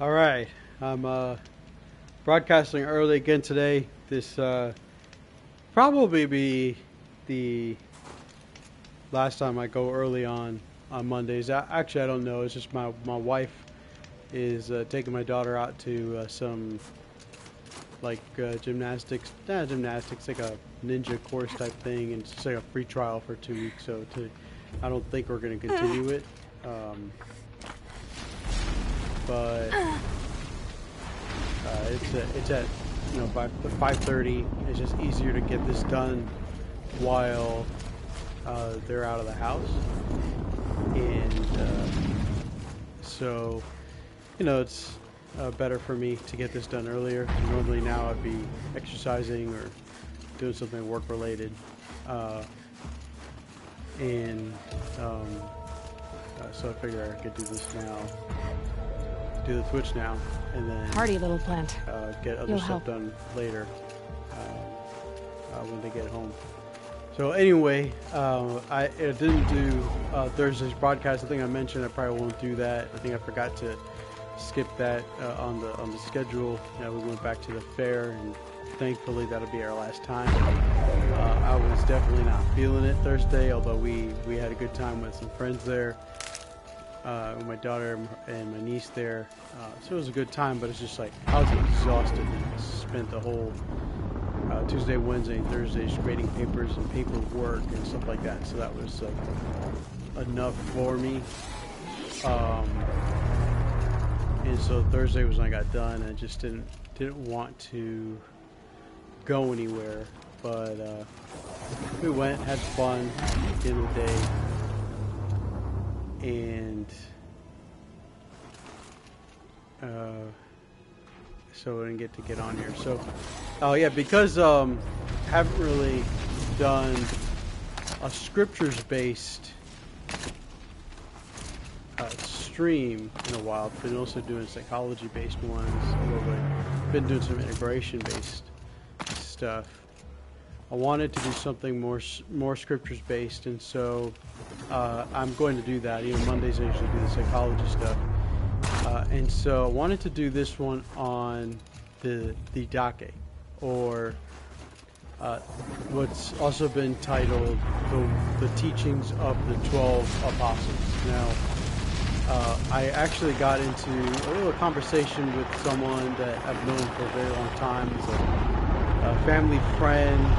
All right, I'm broadcasting early again today. This probably be the last time I go early on Mondays. Actually, I don't know. It's just my wife is taking my daughter out to some like gymnastics, not gymnastics, like a ninja course type thing, and it's just like a free trial for 2 weeks. I don't think we're going to continue it. But it's at 5:30. It's just easier to get this done while they're out of the house, and so it's better for me to get this done earlier. Normally now I'd be exercising or doing something work related, and so I figure I could do this now. Do the Twitch now, and then Hardy little plant. Get other You'll stuff help. done later when they get home. So anyway, I didn't do Thursday's broadcast. I think I mentioned I probably won't do that. I think I forgot to skip that on the schedule. We went back to the fair, and thankfully that'll be our last time. I was definitely not feeling it Thursday, although we had a good time with some friends there. With my daughter and my niece there, so it was a good time. But it's just like I was exhausted. I spent the whole Tuesday, Wednesday, and Thursday just grading papers and paperwork and stuff like that. So that was enough for me. And so Thursday was when I got done. I just didn't want to go anywhere, but we went, had fun at the end of the day. And so I didn't get on here. So, because haven't really done a scriptures-based stream in a while. I've been also doing psychology-based ones a little bit. Been doing some integration-based stuff. I wanted to do something more scriptures based, and so I'm going to do that. Mondays I usually do the psychology stuff, and so I wanted to do this one on the Didache, or what's also been titled the teachings of the 12 apostles. Now, I actually got into a little conversation with someone that I've known for a very long time. He's a family friend,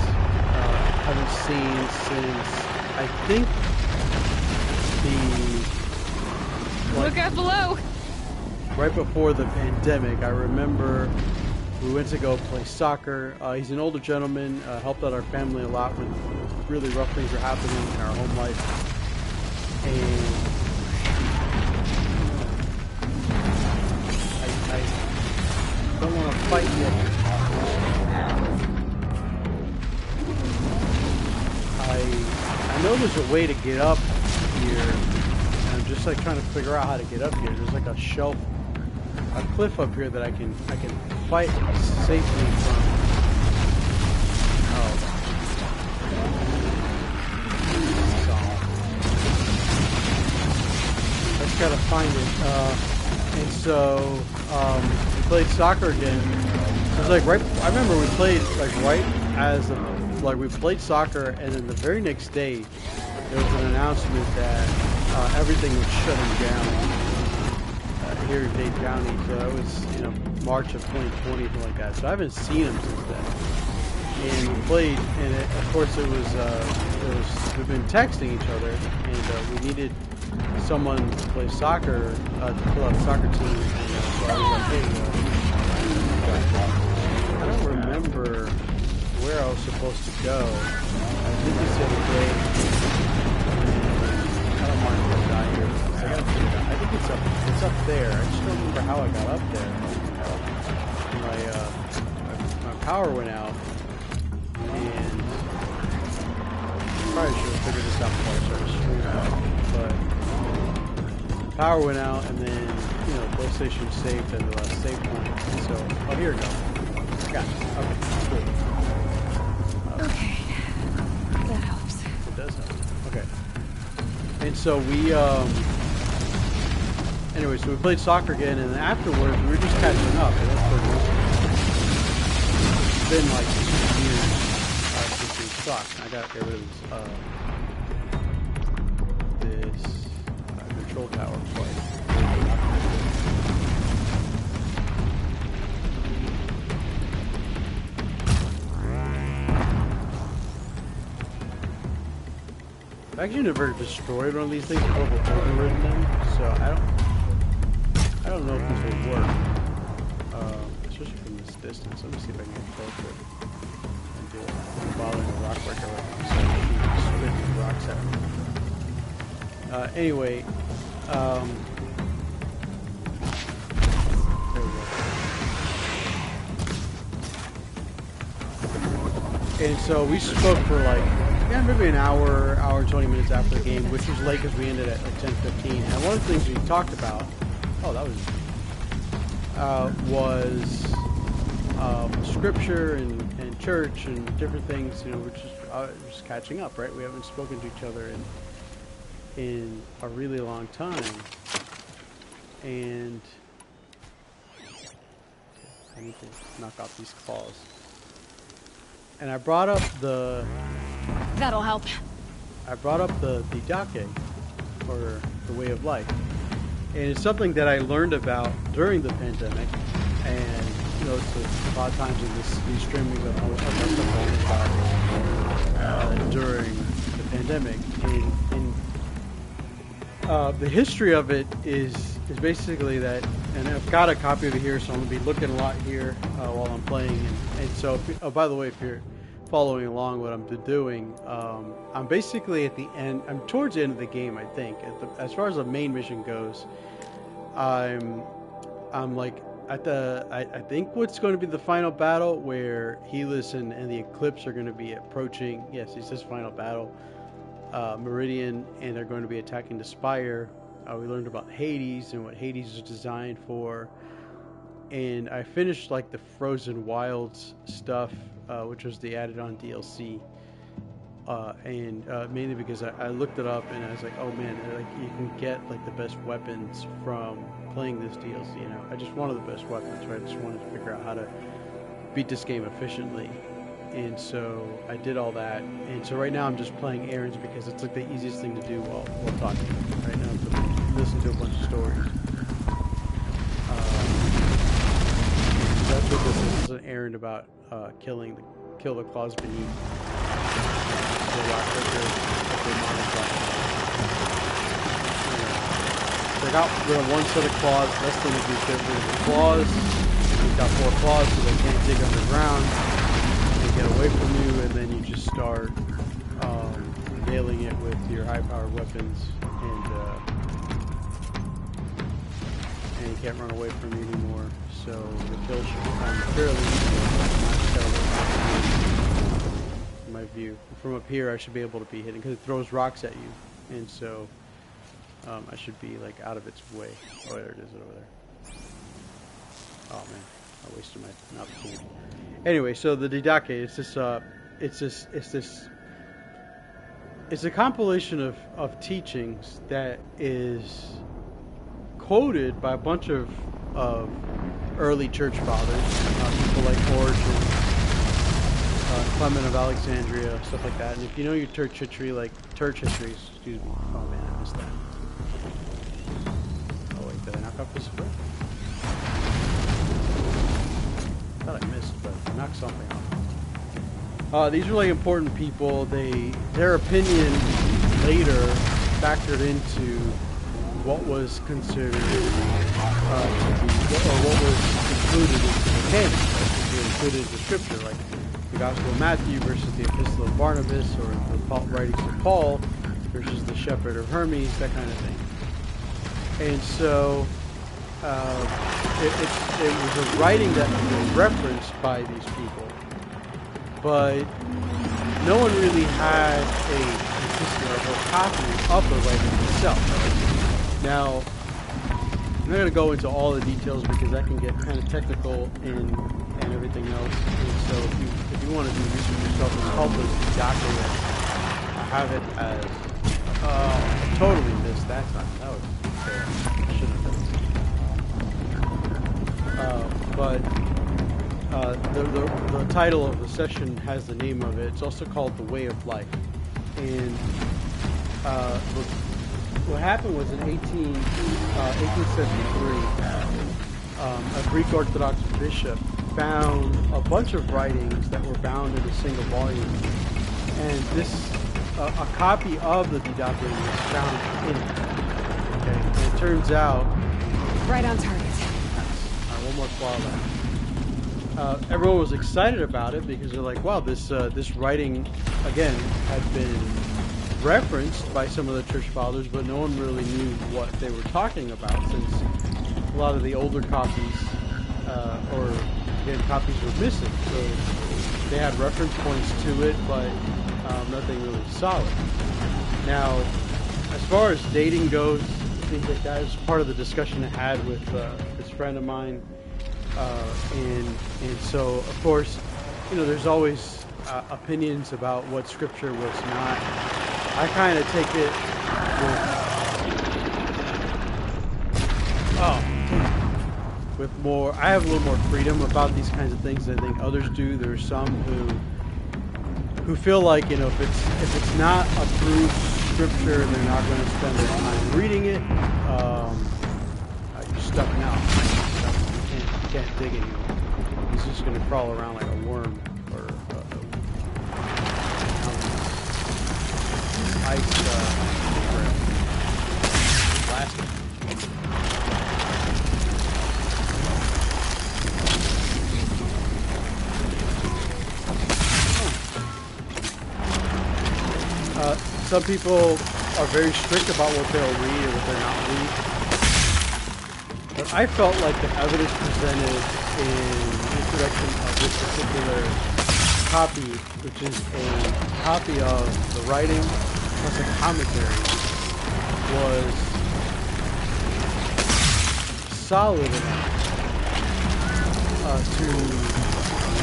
haven't seen since I think Look out below! right before the pandemic. I remember we went to go play soccer. He's an older gentleman, helped out our family a lot when really rough things were happening in our home life. And I don't want to fight yet. I know there's a way to get up here, and I'm just like trying to figure out how to get up here. There's like a shelf, a cliff up here that I can fight safely from. Oh, I just gotta find it. And so we played soccer again. It was like right. I remember we played like right as we played soccer, and then the very next day there was an announcement that everything was shutting down here in Dade County. So that was March of 2020, something like that. So I haven't seen him since then. And we played, and of course it was we've been texting each other, and we needed someone to play soccer to fill out a soccer team. And, so I was like, hey, I don't remember where I was supposed to go. I did this the other day. I don't mind if I die here. I think it's up there. I just don't remember how I got up there. My power went out, and I probably should have figured this out before I started streaming. But power went out, and then PlayStation saved at the last save point. So here we go. I got it. Okay, cool. Okay, that helps. It does help. Okay. And so we Anyway, so we played soccer again, and then afterwards we were just catching up. And that's for most of it. It's been like 2 years since we talked. I got to get rid of this control tower fight. I've actually never destroyed one of these things. I've overridden them, so I don't know if this will work, especially from this distance. Let me see if I can get closer and do it. I'm following the rock breaker right now, so I'm spitting rocks at me. Anyway, there we go. And so we spoke for like, yeah, maybe an hour and 20 minutes after the game, which was late because we ended at like 10:15. And one of the things we talked about, was scripture and church and different things. You know, we're just catching up, right? We haven't spoken to each other in a really long time, and I need to knock off these claws. And I brought up That'll help. I brought up the Didache, or the way of life. And it's something that I learned about during the pandemic. And, you know, it's a lot of times in these streaming that I about during the pandemic. And the history of it is basically that, and I've got a copy of it here, so I'm going to be looking a lot here while I'm playing. And so, by the way, if you're following along what I'm doing, I'm basically at the end. I'm towards the end of the game, I think. As far as the main mission goes, I'm like at the. I think what's going to be the final battle where Helis and the Eclipse are going to be approaching. Yes, it's this final battle, Meridian, and they're going to be attacking the Spire. We learned about Hades and what Hades is designed for. And I finished like the Frozen Wilds stuff, which was the added on DLC, and mainly because I looked it up and I was like, oh man, like you can get like the best weapons from playing this DLC. You know, I just wanted the best weapons, right? I just wanted to figure out how to beat this game efficiently, and so I did all that. And so right now I'm just playing errands because it's like the easiest thing to do while talking. Right now, to listen to a bunch of stories. That's what this is. This is an errand about kill the claws beneath the rock breaker. So I got rid of one set of claws. Best thing is to get rid of the claws. You've got 4 claws, so they can't dig underground. They get away from you, and then you just start nailing it with your high-powered weapons, and you can't run away from you anymore. So the kill should become fairly easy. In my view, from up here, I should be able to be hitting because it throws rocks at you, and so I should be like out of its way. Oh, there it is over there. Oh man, I wasted my opportunity. Anyway, so the Didache, it's a compilation of teachings that is quoted by a bunch of early church fathers, people like Origen, Clement of Alexandria, stuff like that. And if you know your church history, excuse me. Oh man, I missed that. Oh wait, did I knock off this spray? I thought I missed, but I knocked something off. These really important people. Their opinion later factored into what was considered to be, or what was included into the canon, right? Included into Scripture, like the Gospel of Matthew versus the Epistle of Barnabas, or the writings of Paul versus the Shepherd of Hermes, that kind of thing. And so it was a writing that was referenced by these people, but no one really had a consistent or a copy of the writing itself. Now, I'm not going to go into all the details because that can get kind of technical and everything else. And so if you want to do research yourself, it's called the Didache. I have it as... I totally missed that time. That was fair. I shouldn't have done this. but the title of the session has the name of it. It's also called The Way of Life. And what happened was in 1873, a Greek Orthodox bishop found a bunch of writings that were bound in a single volume. And a copy of the Didache was found in it. Okay? And it turns out... Right on target. One more claw left. Everyone was excited about it because they're like, wow, this writing, again, had been referenced by some of the church fathers, but no one really knew what they were talking about, since a lot of the older copies, copies were missing. So they had reference points to it, but nothing really solid. Now, as far as dating goes, I think that was part of the discussion I had with this friend of mine. And so, of course, there's always opinions about what scripture was not. I kind of take it with more. I have a little more freedom about these kinds of things than I think others do. There's some who feel like if it's not approved scripture, they're not going to spend their time reading it. You're stuck now. You can't dig anymore. He's just going to crawl around like a worm or ice plastic. Some people are very strict about what they'll read and what they'll not read. But I felt like the evidence presented in the introduction of this particular copy, which is a copy of the writing plus a commentary, was solid enough to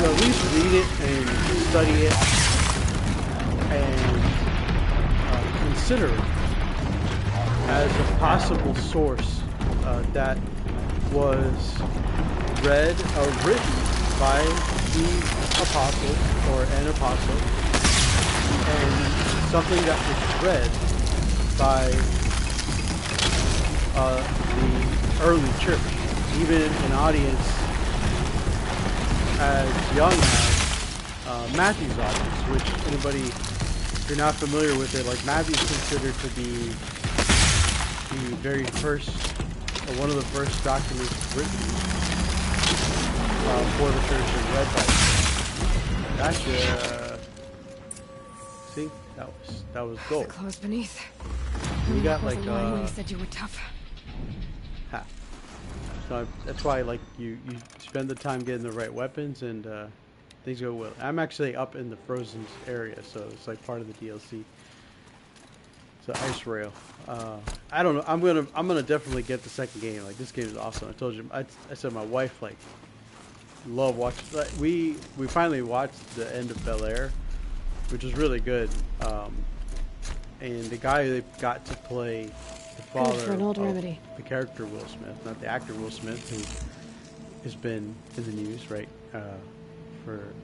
at least read it and study it and consider it as a possible source that was read or written by the apostle or an apostle, and something that was read by the early church, even an audience as young as Matthew's audience, which anybody, if you're not familiar with it, like Matthew's considered to be the very first, or one of the first documents written for the church and read by the church. Gotcha. See, that was gold. The clothes beneath. We got like you said you were tough. Ha. So that's why you spend the time getting the right weapons and things go well. I'm actually up in the frozen area, so it's like part of the DLC. So ice rail. I don't know. I'm gonna definitely get the second game. Like, this game is awesome. I told you. I said my wife love watching. Like, we finally watched the end of Bel Air, which was really good. And the guy they got to play the father for an old of remedy. the character Will Smith, not the actor Will Smith, who has been in the news, right? For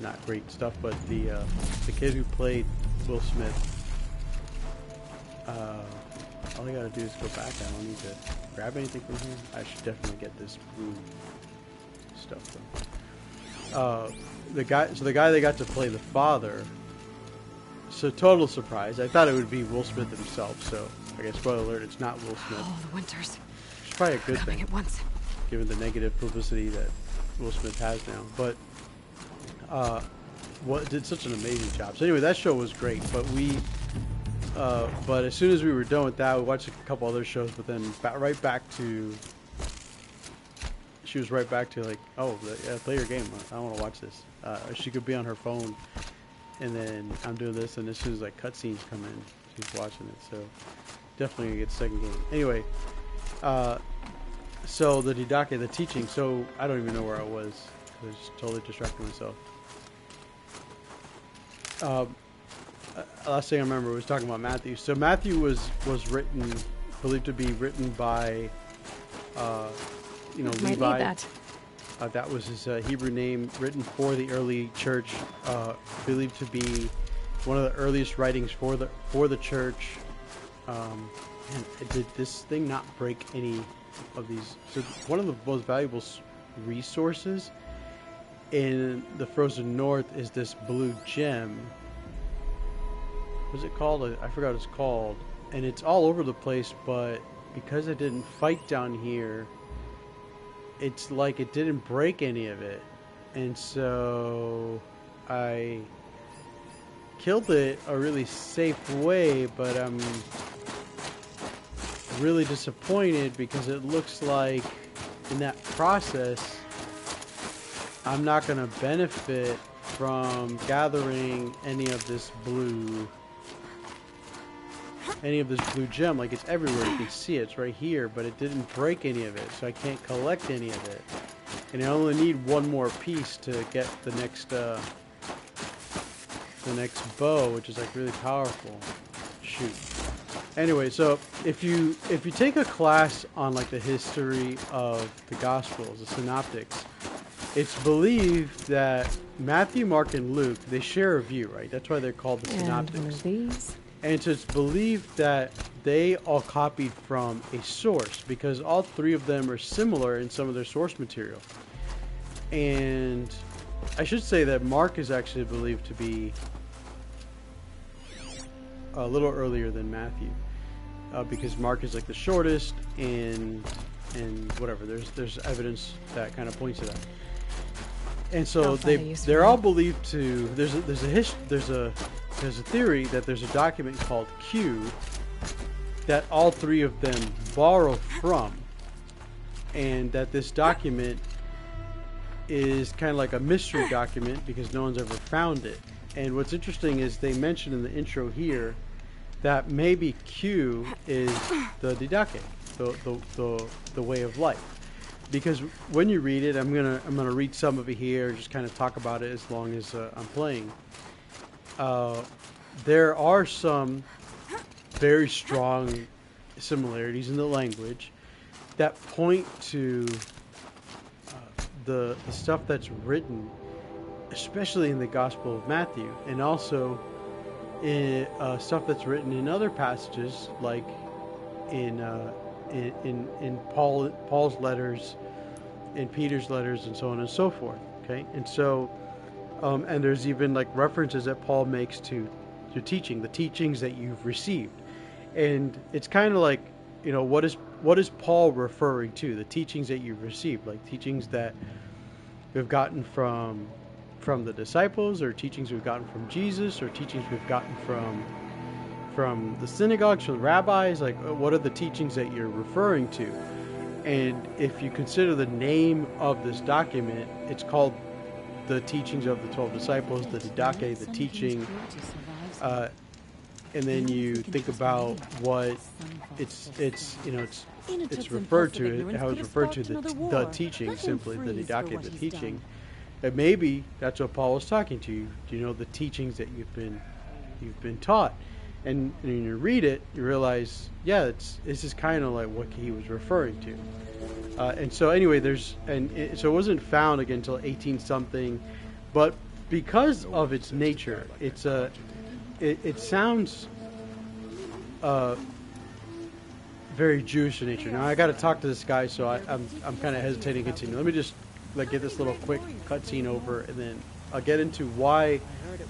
not great stuff, but the kid who played Will Smith. All I gotta do is go back. I don't need to grab anything from here. I should definitely get this blue stuff though. The guy they got to play the father. So total surprise. I thought it would be Will Smith himself. So I guess spoiler alert, it's not Will Smith. Oh, the winters. It's probably a good Coming thing, at once. given the negative publicity that Will Smith has now. But did such an amazing job. So anyway, that show was great. But as soon as we were done with that, we watched a couple other shows. But then she was right back to like, oh, play your game. I want to watch this. She could be on her phone, and then I'm doing this, and as soon as like cutscenes come in, she's watching it. So definitely gonna get the second game. Anyway, so the Didache, the teaching. So I don't even know where I was. I was just totally distracting myself. Last thing I remember was talking about Matthew. So Matthew was believed to be written by, Might Levi. need that. That was his Hebrew name, written for the early church, believed to be one of the earliest writings for the church. And did this thing not break any of these? So one of the most valuable resources in the frozen north is this blue gem. What's it called? I forgot what it's called. And it's all over the place, but because I didn't fight down here, it's like it didn't break any of it. And so I killed it a really safe way, but I'm really disappointed because it looks like in that process I'm not going to benefit from gathering any of this blue gem. Like, it's everywhere, you can see it, it's right here, but it didn't break any of it, so I can't collect any of it. And I only need one more piece to get the next bow, which is like really powerful. Shoot. Anyway, so if you take a class on like the history of the Gospels, the Synoptics, it's believed that Matthew, Mark, and Luke, they share a view, right? That's why they're called the Synoptics. And one of these. And so it's believed that they all copied from a source because all three of them are similar in some of their source material. And I should say that Mark is actually believed to be a little earlier than Matthew, because Mark is like the shortest, and whatever. There's evidence that kind of points to that. And so they're all believed to. There's a theory that there's a document called Q that all three of them borrow from, and that this document is kind of like a mystery document because no one's ever found it. And what's interesting is they mentioned in the intro here that maybe Q is the Didache, the way of life. Because when you read it, I'm gonna read some of it here, just kind of talk about it as long as I'm playing. There are some very strong similarities in the language that point to the stuff that's written, especially in the Gospel of Matthew, and also in stuff that's written in other passages, like in Paul's letters, in Peter's letters, and so on and so forth. Okay, and so and there's even like references that Paul makes to teaching, the teachings that you've received, and it's kind of like, you know, what is Paul referring to? The teachings that you've received, like teachings that we've gotten from the disciples, or teachings we've gotten from Jesus, or teachings we've gotten from the synagogues, from the rabbis. Like, what are the teachings that you're referring to? And if you consider the name of this document, it's called the Teachings of the 12 Disciples, the Didache, the teaching. And then you think about what it's referred to, how it's referred to, the teaching, simply the Didache, the teaching. And maybe that's what Paul was talking to you. Do you know the teachings that you've been taught? And when you read it, you realize, yeah, this is kind of like what he was referring to. And so anyway, so it wasn't found again until 18 something, but because of its nature, it sounds very Jewish in nature. Now I got to talk to this guy, so I'm kind of hesitating to continue. Let me just get this little quick cutscene over, and then I'll get into why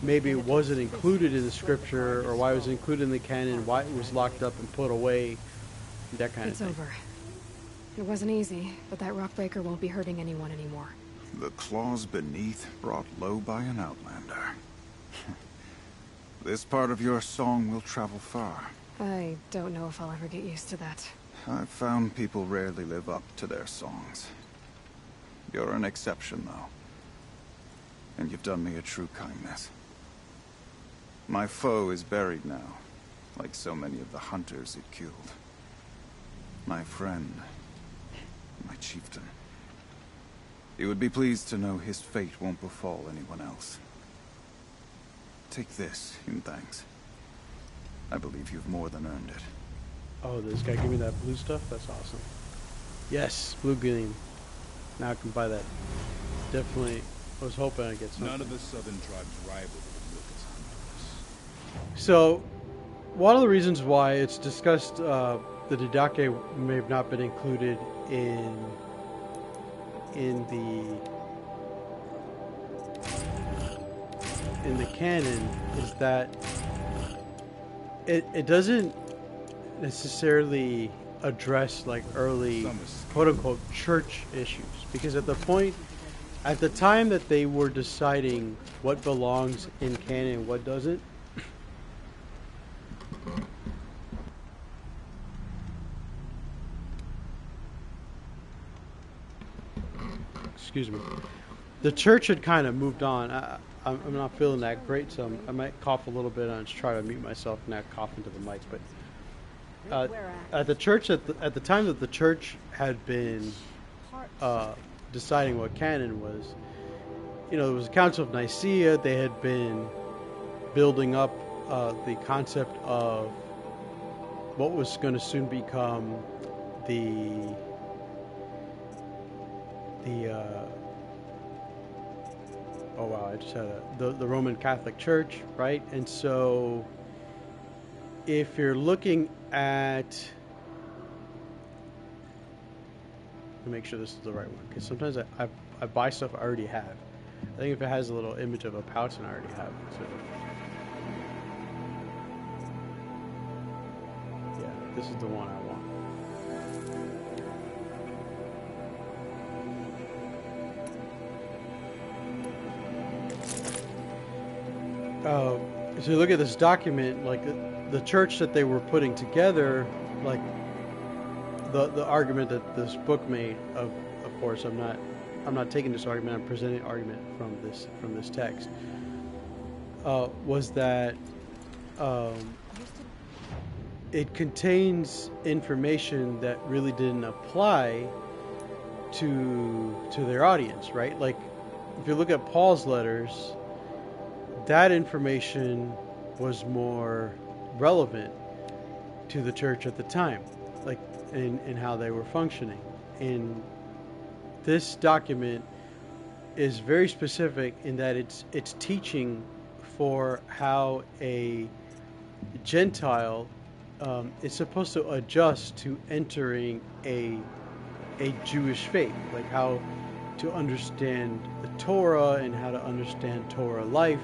maybe it wasn't included in the scripture, or why it was included in the canon, why it was locked up and put away, that kind of thing. It's over. It wasn't easy, but that rock breaker won't be hurting anyone anymore. The claws beneath, brought low by an outlander. This part of your song will travel far. I don't know if I'll ever get used to that. I've found people rarely live up to their songs. You're an exception, though. And you've done me a true kindness. My foe is buried now, like so many of the hunters it killed. My friend, my chieftain. You would be pleased to know his fate won't befall anyone else. Take this in thanks. I believe you've more than earned it. Oh, this guy give me that blue stuff? That's awesome. Yes, blue green. Now I can buy that definitely was hoping I'd get something. None of the southern tribes rival the Lucas hunters. So, one of the reasons why it's discussed, the Didache may have not been included in the canon is that it doesn't necessarily address like early quote unquote church issues, because at the time that they were deciding what belongs in canon and what doesn't, excuse me, the church had kind of moved on. I'm not feeling that great, so I might cough a little bit and just try to mute myself and not cough into the mic. But at the church, at the time that the church had been deciding what canon was, there was a Council of Nicaea. They had been building up the concept of what was going to soon become the oh wow, I just had the Roman Catholic Church, right? And so if you're looking at, let me make sure this is the right one, because sometimes I buy stuff I already have. I think if it has a little image of a pouch, and I already have it. So yeah, this is the one I want. So you look at this document, like the church that they were putting together, like the argument that this book made. Of course, I'm not taking this argument. I'm presenting an argument from this text. Was that it contains information that really didn't apply to their audience, right? Like if you look at Paul's letters, that information was more relevant to the church at the time, like in how they were functioning. And this document is very specific in that it's teaching for how a Gentile is supposed to adjust to entering a Jewish faith, like how to understand the Torah and how to understand Torah life.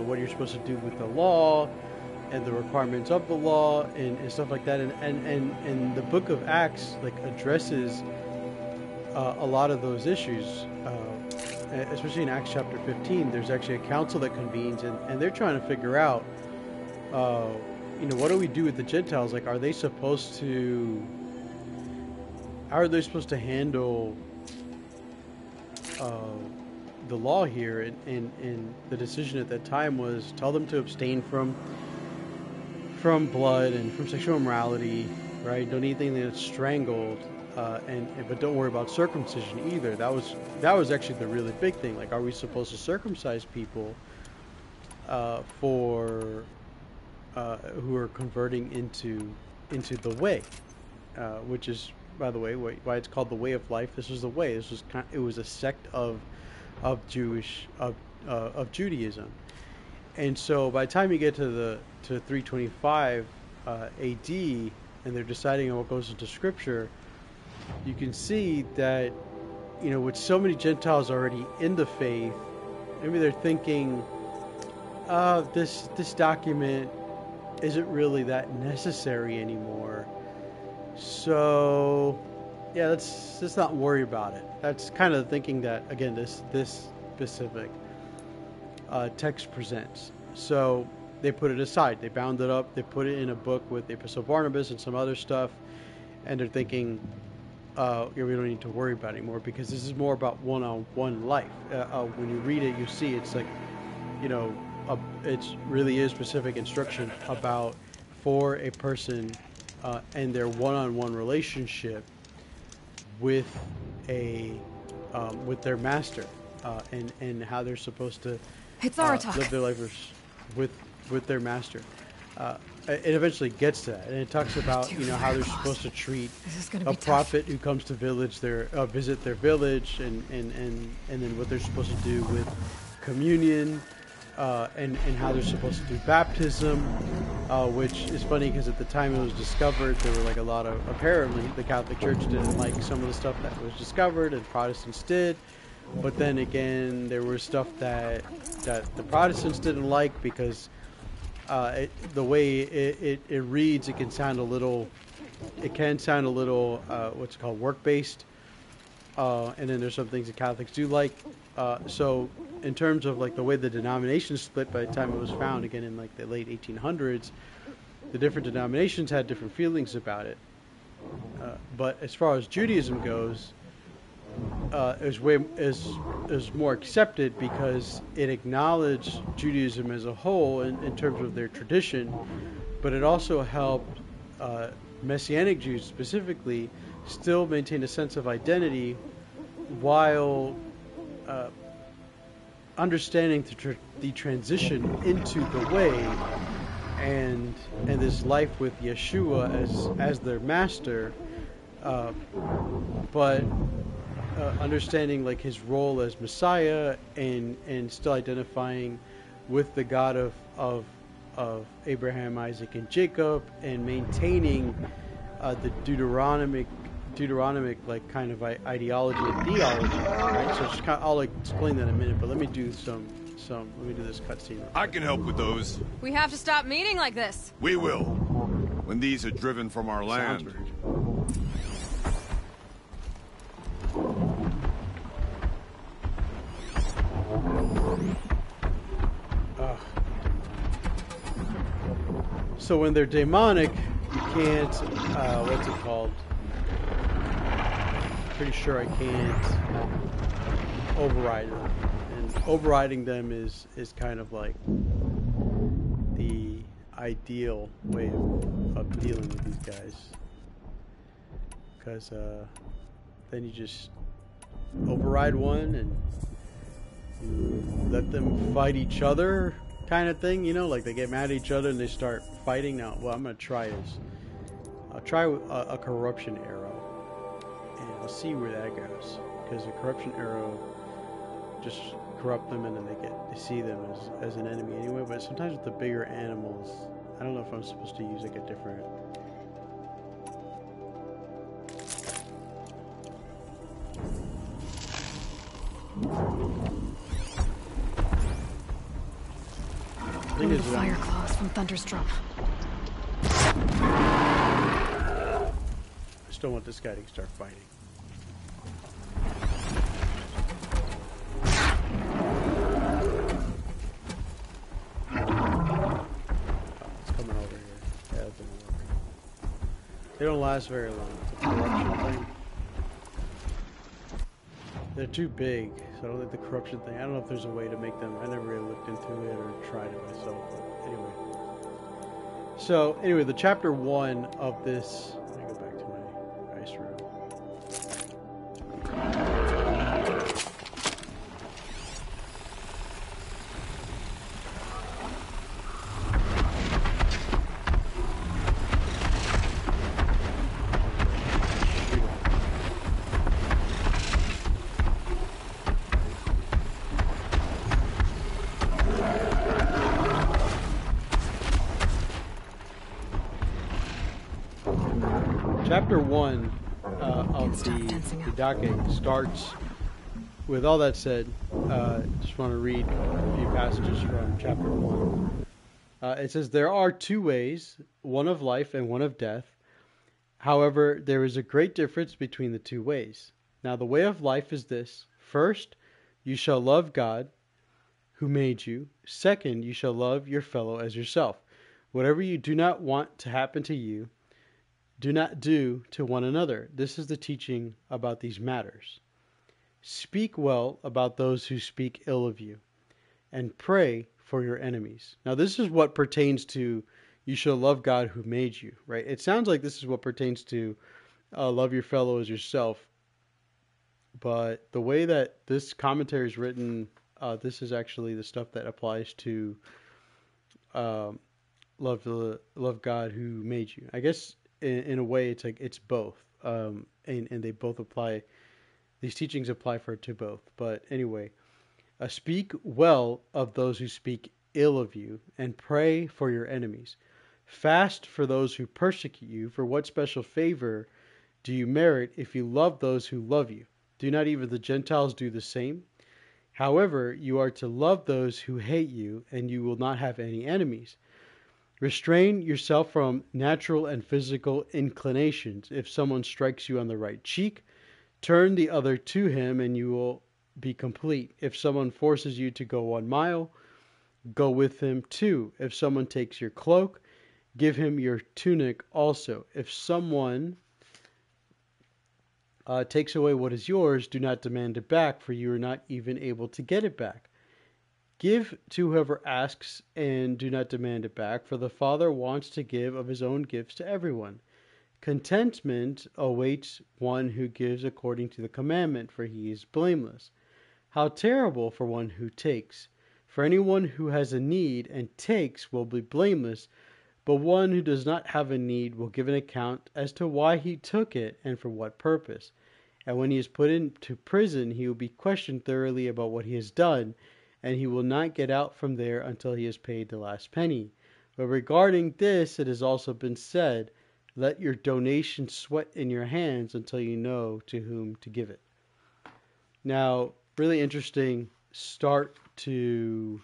What you're supposed to do with the law and the requirements of the law and stuff like that. And the book of Acts like addresses a lot of those issues, especially in Acts chapter 15. There's actually a council that convenes and they're trying to figure out, what do we do with the Gentiles? Like, how are they supposed to handle the law here? And the decision at that time was tell them to abstain from blood and from sexual immorality, right? Don't eat anything that's strangled, but don't worry about circumcision either. That was actually the really big thing. Like, are we supposed to circumcise people for who are converting into the way, which is, by the way, why it's called the way of life. This was the way. It was a sect of Judaism. And so by the time you get to 325 AD and they're deciding on what goes into Scripture, you can see that with so many Gentiles already in the faith, maybe they're thinking, this document isn't really that necessary anymore. So yeah, let's not worry about it. That's kind of the thinking that, again, this specific text presents. So they put it aside. They bound it up. They put it in a book with the Epistle of Barnabas and some other stuff. And they're thinking, we don't need to worry about it anymore, because this is more about one-on-one life. When you read it, you see it's like, it really is specific instruction about for a person and their one-on-one relationship with their master, and how they're supposed to It's our talk. live their life with their master. it eventually gets to that, and it talks about how they're supposed to treat This is gonna a be tough. prophet who comes to visit their village, and then what they're supposed to do with communion, and how they're supposed to do baptism, which is funny because at the time it was discovered, there were like a lot of, apparently the Catholic Church didn't like some of the stuff that was discovered, and Protestants did. But then again, there was stuff that the Protestants didn't like because the way it reads, it can sound a little what's it called, work based, and then there's some things that Catholics do like. So in terms of like the way the denominations split by the time it was found, again in like the late 1800s, the different denominations had different feelings about it. But as far as Judaism goes, is more accepted because it acknowledged Judaism as a whole in terms of their tradition, but it also helped Messianic Jews specifically still maintain a sense of identity while understanding the transition into the way and this life with Yeshua as their master, but understanding like his role as Messiah, and still identifying with the God of Abraham, Isaac, and Jacob, and maintaining the Deuteronomic like kind of ideology and theology, right? So just I'll explain that in a minute, but let me do this cutscene. I can help with those. We have to stop meeting like this. We will. When these are driven from our Sounds land. weird. So when they're demonic, you can't, what's it called? Pretty sure I can't override them. And overriding them is kind of like the ideal way of dealing with these guys. Because then you just override one and let them fight each other, kind of thing, like they get mad at each other and they start fighting. Now, what I'm going to try is I'll try a corruption arrow, and I'll see where that goes, because the corruption arrow just corrupt them, and then they see them as an enemy anyway. But sometimes with the bigger animals, I don't know if I'm supposed to use like a different. Only fire claws from Thunderstruck. I just don't want this guy to start fighting. Oh, it's coming over here. Yeah, that didn't work. They don't last very long. It's a corruption thing. They're too big, so I don't think the corruption thing. I don't know if there's a way to make them. I never really looked into it or tried it myself. But anyway. So anyway, the chapter 1 of this. Let me go back to my ice room. Chapter 1 of the Didache starts with all that said. Just want to read a few passages from chapter 1. It says, "There are two ways, one of life and one of death. However, there is a great difference between the two ways. Now the way of life is this. First, you shall love God, who made you. Second, you shall love your fellow as yourself. Whatever you do not want to happen to you, do not do to one another. This is the teaching about these matters. Speak well about those who speak ill of you, and pray for your enemies." Now this is what pertains to you shall love God who made you, right? It sounds like this is what pertains to love your fellow as yourself. But the way that this commentary is written, this is actually the stuff that applies to love God who made you. I guess in a way it's like it's both, and they both apply. These teachings apply to both. But anyway, speak well of those who speak ill of you, and pray for your enemies. Fast for those who persecute you. For what special favor do you merit if you love those who love you? Do not even the Gentiles do the same? However, you are to love those who hate you, and you will not have any enemies. Restrain yourself from natural and physical inclinations. If someone strikes you on the right cheek, turn the other to him, and you will be complete. If someone forces you to go 1 mile, go with him 2. If someone takes your cloak, give him your tunic also. If someone takes away what is yours, do not demand it back, for you are not even able to get it back. Give to whoever asks, and do not demand it back, for the Father wants to give of his own gifts to everyone. Contentment awaits one who gives according to the commandment, for he is blameless. How terrible for one who takes! For anyone who has a need and takes will be blameless, but one who does not have a need will give an account as to why he took it and for what purpose. And when he is put into prison, he will be questioned thoroughly about what he has done, and he will not get out from there until he has paid the last penny. But regarding this, it has also been said, let your donation sweat in your hands until you know to whom to give it. Now, really interesting start to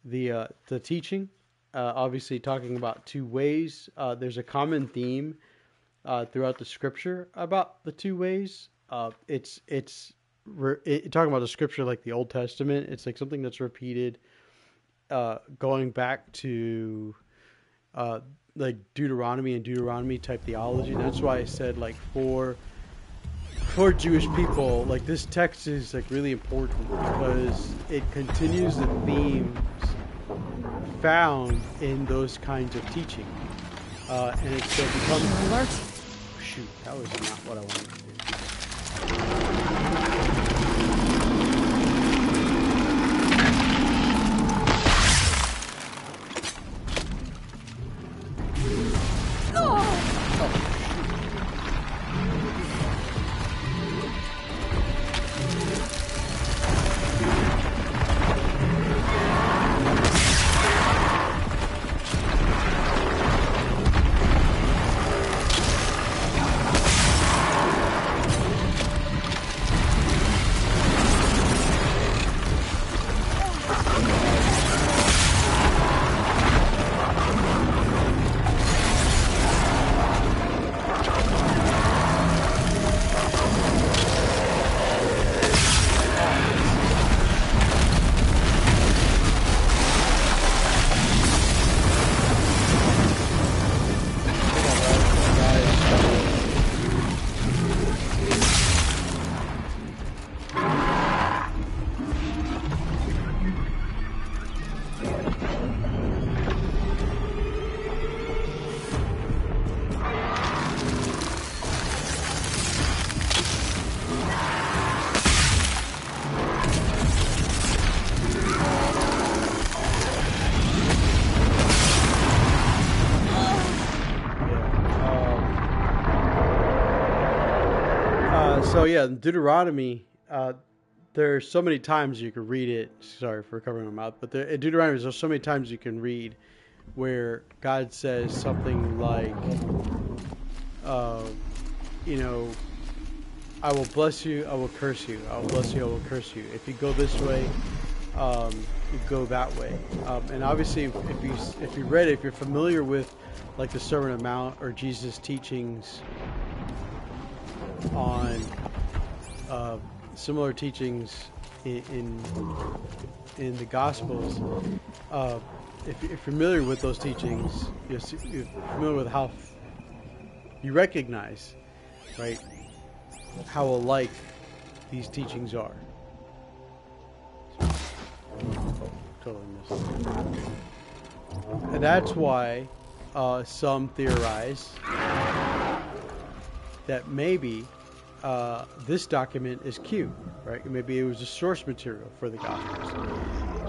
the teaching. Obviously, talking about 2 ways. There's a common theme throughout the scripture about the 2 ways. It's talking about the scripture like the Old Testament. It's like something that's repeated, going back to like Deuteronomy and Deuteronomy type theology. And that's why I said like for Jewish people, like this text is like really important because it continues the themes found in those kinds of teaching, and it becomes Alert! shoot. That was not what I wanted to do. So yeah, in Deuteronomy, there's so many times you can read it. Sorry for covering my mouth, but in Deuteronomy, there's so many times you can read where God says something like, I will bless you, I will curse you. I will bless you, I will curse you. If you go this way, you go that way. And obviously, if you read it, if you're familiar with like the Sermon on the Mount or Jesus' teachings on similar teachings in the Gospels, if you're familiar with those teachings, you're familiar with how you recognize, right, how alike these teachings are. Totally missed it. And that's why some theorize that maybe this document is Q, right? Maybe it was a source material for the Gospels.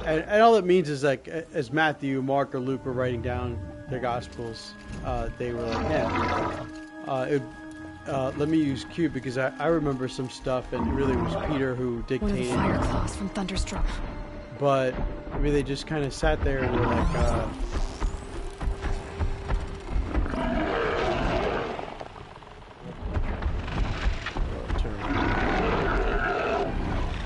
And all it means is like, as Matthew, Mark, or Luke were writing down their gospels, they were like, yeah, let me use Q because I remember some stuff, and it really was Peter who One of the dictated. fire claws from Thunderstruck. But I mean, they just kind of sat there and were like,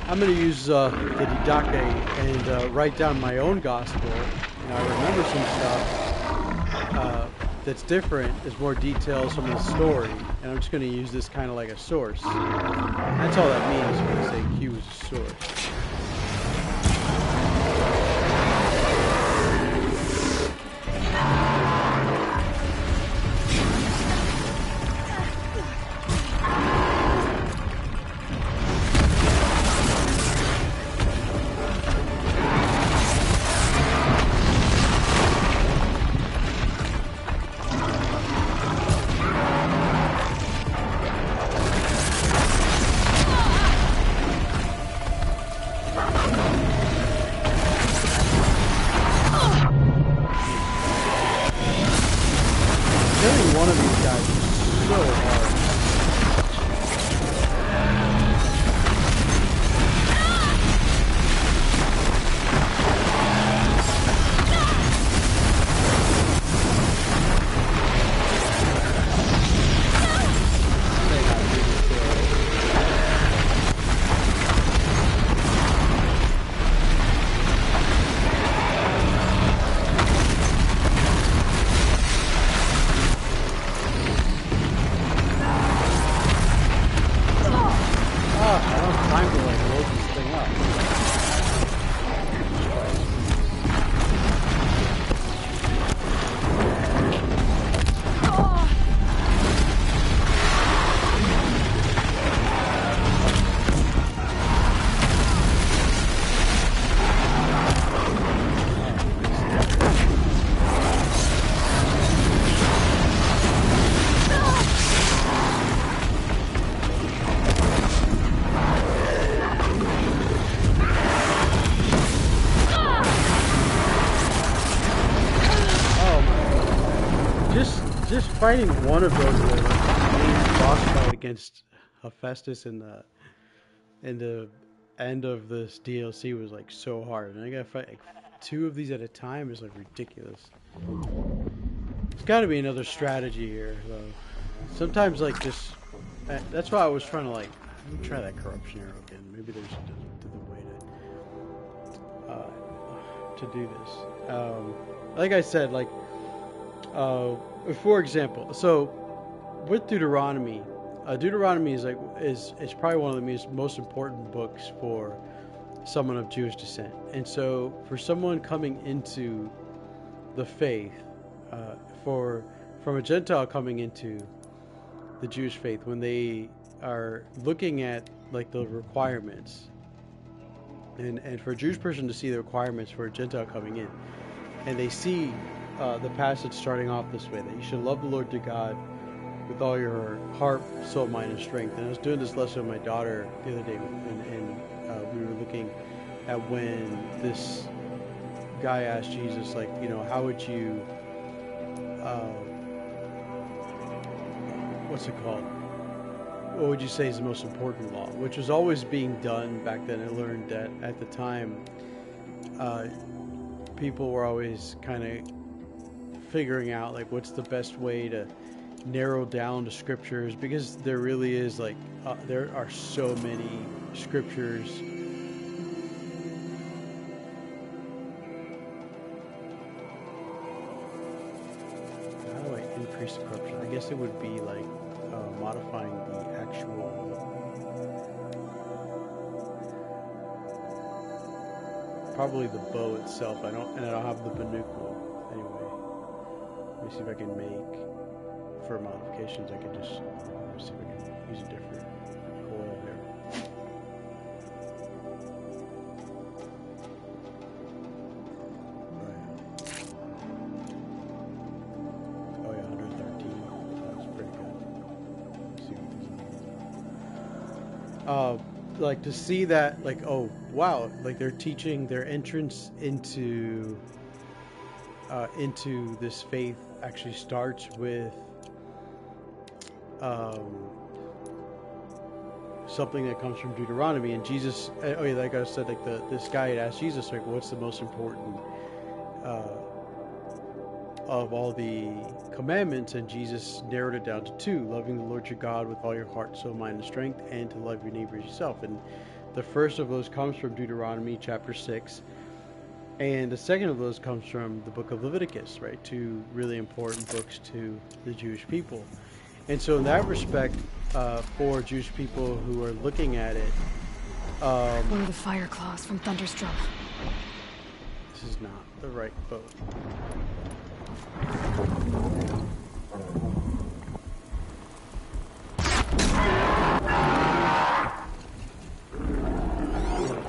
I'm going to use the Didache and write down my own gospel. And I remember some stuff that's different. There's more details from the story, and I'm just going to use this kind of like a source. That's all that means when I say Q is a source. Killing one of these guys is so hard. Just fighting one of those main boss fight against Hephaestus in the end of this DLC was like so hard, and I gotta fight like 2 of these at a time is like ridiculous. There's got to be another strategy here, though. Sometimes like just that's why I was trying to like let me try that corruption arrow again. Maybe there's a way to do this. Like I said, like. For example, so with Deuteronomy, Deuteronomy is probably one of the most important books for someone of Jewish descent, and so for someone coming into the faith, from a Gentile coming into the Jewish faith, when they are looking at like the requirements, and for a Jewish person to see the requirements for a Gentile coming in, and they see the passage starting off this way, that you should love the Lord your God with all your heart, soul, mind, and strength. And I was doing this lesson with my daughter the other day, and we were looking at when this guy asked Jesus, like, you know, how would you, what's it called? What would you say is the most important law? Which was always being done back then. I learned that at the time, people were always kind of figuring out like what's the best way to narrow down the scriptures, because there really is like there are so many scriptures. How do I increase the corruption? I guess it would be like modifying the actual probably the bow itself. I don't have the binnacle anyway. Let me see if I can make, for modifications, I can just, let me see if I can use a different coil here. Oh yeah, 113. That's pretty good. Let's see what this is. Like to see that, like, oh wow, like they're teaching their entrance into into this faith actually starts with something that comes from Deuteronomy. And Jesus, like I said, like this guy had asked Jesus, like, what's the most important of all the commandments? And Jesus narrowed it down to two: loving the Lord your God with all your heart, soul, mind, and strength, and to love your neighbor as yourself. And the first of those comes from Deuteronomy chapter 6, and the second of those comes from the book of Leviticus, right? Two really important books to the Jewish people. And so in that respect, for Jewish people who are looking at it, One of the fire claws from Thunderstruck. this is not the right boat.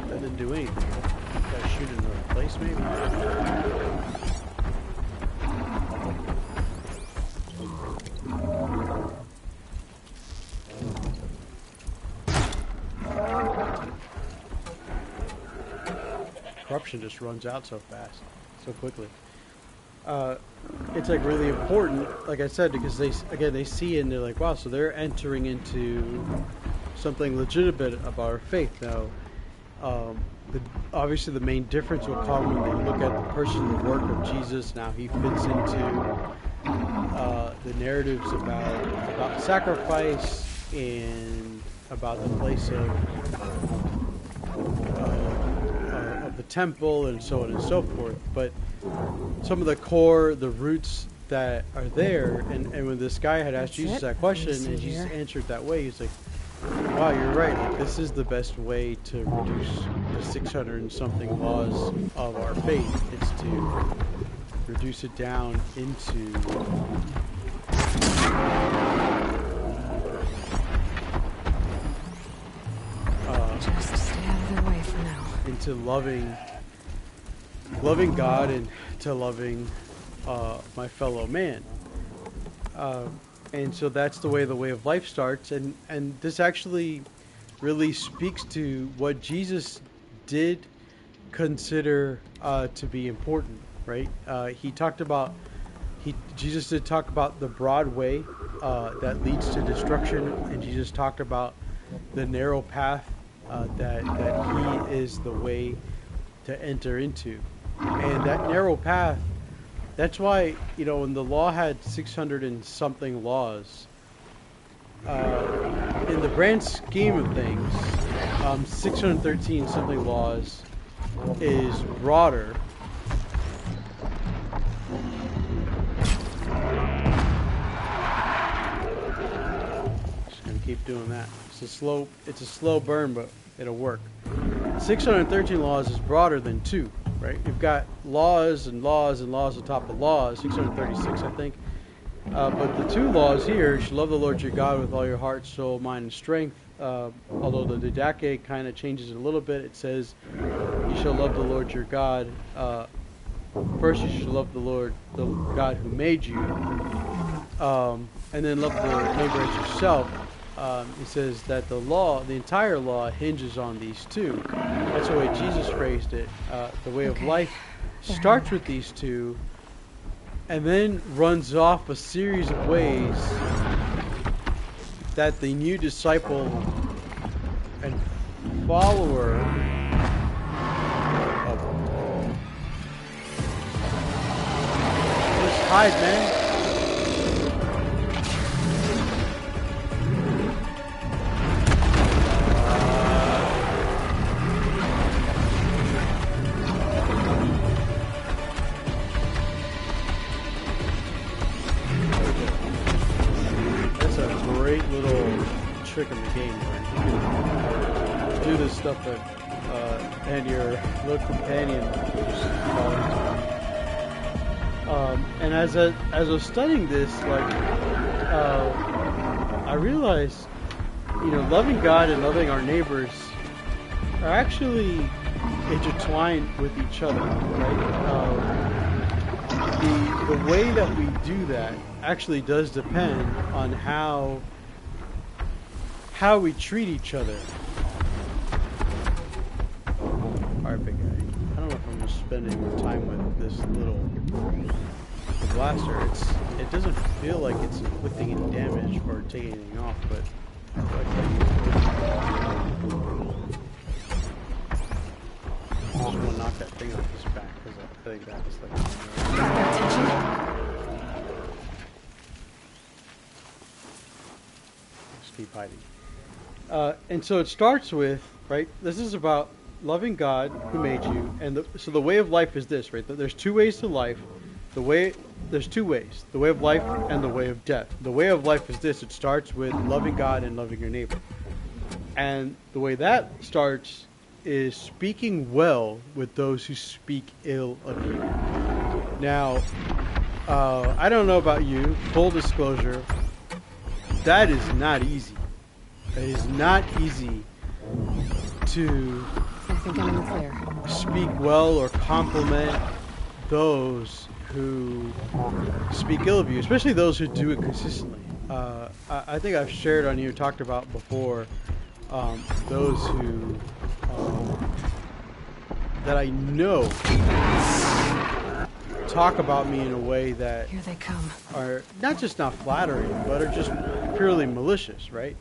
That didn't do anything. Gotta shoot in another place, maybe? Corruption just runs out so fast, so quickly. It's like really important, like I said, because they see it and they're like, wow, so they're entering into something legitimate about our faith. Now, obviously the main difference will come when they look at the person, the work of Jesus, and how he fits into the narratives about sacrifice and about the place of the temple and so on and so forth. But some of the roots that are there, and when this guy had asked Jesus that question and Jesus answered that way, he's like, wow, you're right, like, this is the best way to reduce the 600 and something laws of our faith. It's to reduce it down into Just stay out of their way for now. into loving God and to loving my fellow man. And so that's the way of life starts. And this actually really speaks to what Jesus did consider to be important, right? Jesus did talk about the broad way that leads to destruction, and Jesus talked about the narrow path that he is the way to enter into. And that narrow path, that's why, when the law had 600 and something laws, in the grand scheme of things, 613 something laws is broader just gonna keep doing that. It's a slow burn, but it'll work. 613 laws is broader than 2, right? You've got laws and laws and laws on top of laws, 636 I think. But the 2 laws here, you should love the Lord your God with all your heart, soul, mind, and strength. Although the Didache kind of changes it a little bit. It says you shall love the Lord your God. First you should love the Lord, the God who made you. And then love the neighbor as yourself. It says that the entire law hinges on these 2. That's the way Jesus phrased it. The way of life starts with these 2 and then runs off a series of ways that the new disciple and follower of just hide, man. Trick in the game, right? You can do this stuff and your little companion will just fall into it. And as I was studying this, I realized, loving God and loving our neighbors are actually intertwined with each other, right? The way that we do that actually does depend on how we treat each other. Alright, big guy. I don't know if I'm spending more time with this little blaster, it doesn't feel like it's inflicting any damage or taking anything off, but I feel like I just want to knock that thing off his back because I think that's like. Attention. Just keep hiding. And so it starts with, right, this is about loving God who made you, and so the way of life is this, right? There's two ways to life. There's two ways, the way of life and the way of death. The way of life is this. It starts with loving God and loving your neighbor. And the way that starts is speaking well with those who speak ill of you. Now, I don't know about you, full disclosure, that is not easy. It is not easy to I think I'm in the clear. speak well or compliment those who speak ill of you, especially those who do it consistently. I think I've shared on here, talked about before, those who that I know talk about me in a way that Here they come. are not just not flattering, but are just purely malicious, right?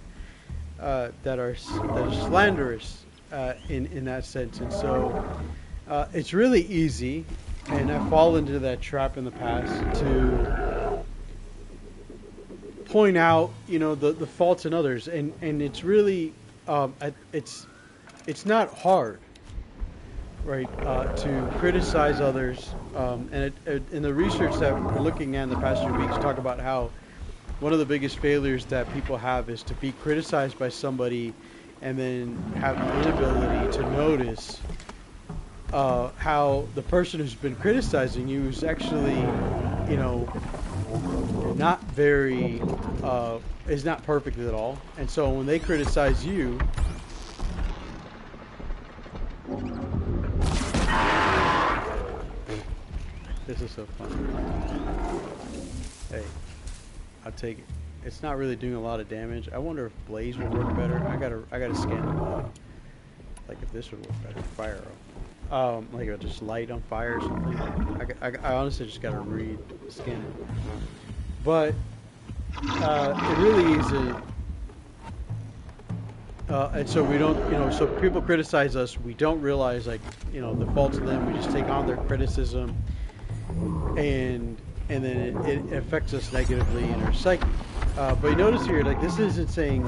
That are slanderous in that sense, and so it's really easy, and I've fallen into that trap in the past to point out, the faults in others, and it's really it's not hard, right, to criticize others, and in the research that we're looking at in the past few weeks, talk about how one of the biggest failures that people have is to be criticized by somebody and then have the inability to notice how the person who's been criticizing you is actually, not very, is not perfect at all. And so when they criticize you, this is so funny. Hey, I'll take it. It's not really doing a lot of damage. I wonder if blaze would work better. I gotta scan the like if this would work better. Fire arrow. Like if just light on fire or something. I honestly just gotta scan it. But it really is and so we don't, so people criticize us. We don't realize the faults of them. We just take on their criticism, and then it affects us negatively in our psyche. But you notice here, this isn't saying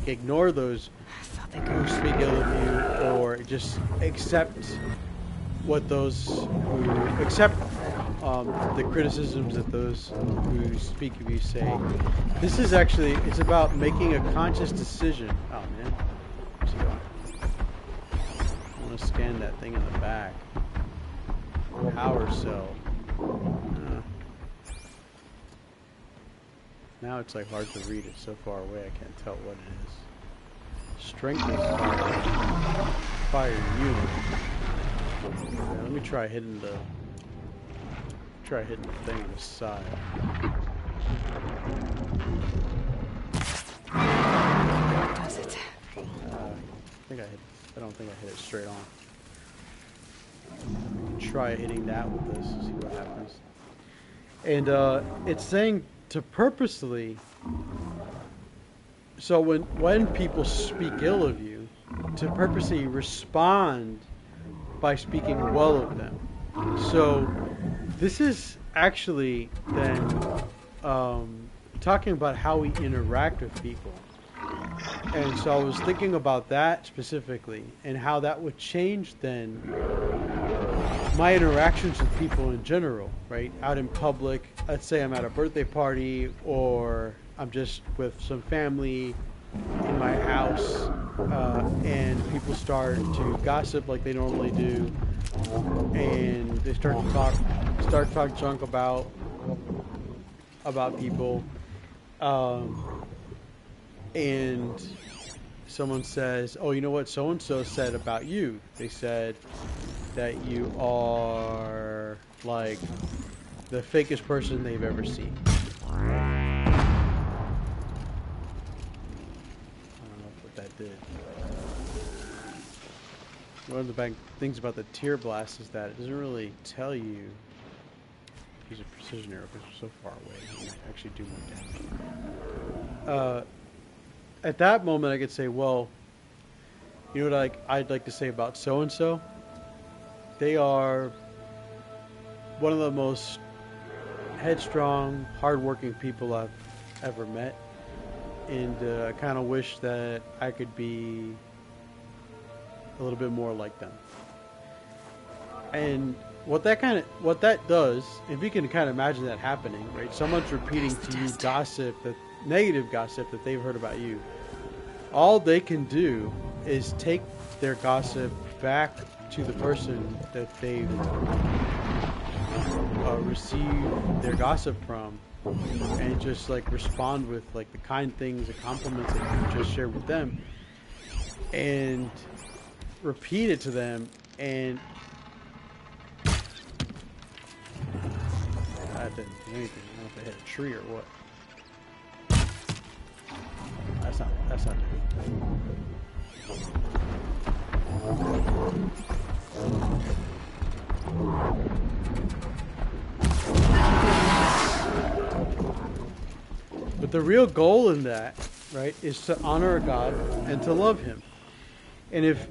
ignore those who speak ill of you, or just accept the criticisms that those who speak of you say. This is actually, it's about making a conscious decision. Oh man, I want to scan that thing in the back. Power cell. Now it's hard to read. It's so far away I can't tell what it is. Strength is fire unit. Yeah, let me try hitting the thing on the side. Does it? I don't think I hit it straight on. Try hitting that with this, see what happens. And it's saying to purposely, so when people speak ill of you, to purposely respond by speaking well of them. So this is actually then talking about how we interact with people. And so I was thinking about that specifically and how that would change then my interactions with people in general, right? Out in public, let's say I'm at a birthday party or I'm just with some family in my house, and people start to gossip like they normally do, and they start to talk junk about people, and someone says, oh, you know what so-and-so said about you? They said that you are like the fakest person they've ever seen. I don't know what that did. one of the bad things about the tear blast is that it doesn't really tell you use a precision arrow because we're so far away. You might actually do more damage. At that moment, I could say, well, you know what I'd like to say about so and so. They are one of the most headstrong, hardworking people I've ever met, and I kind of wish that I could be a little bit more like them. And what that does, if you can kind of imagine that happening, right? Someone's repeating to you gossip, that negative gossip that they've heard about you. All they can do is take their gossip back to the person that they've received their gossip from, and just like respond with like the kind things, the compliments that you just shared with them, and repeat it to them. And that didn't do anything. I don't know if it hit a tree or what. That's not But the real goal in that, right, is to honor God and to love Him. And if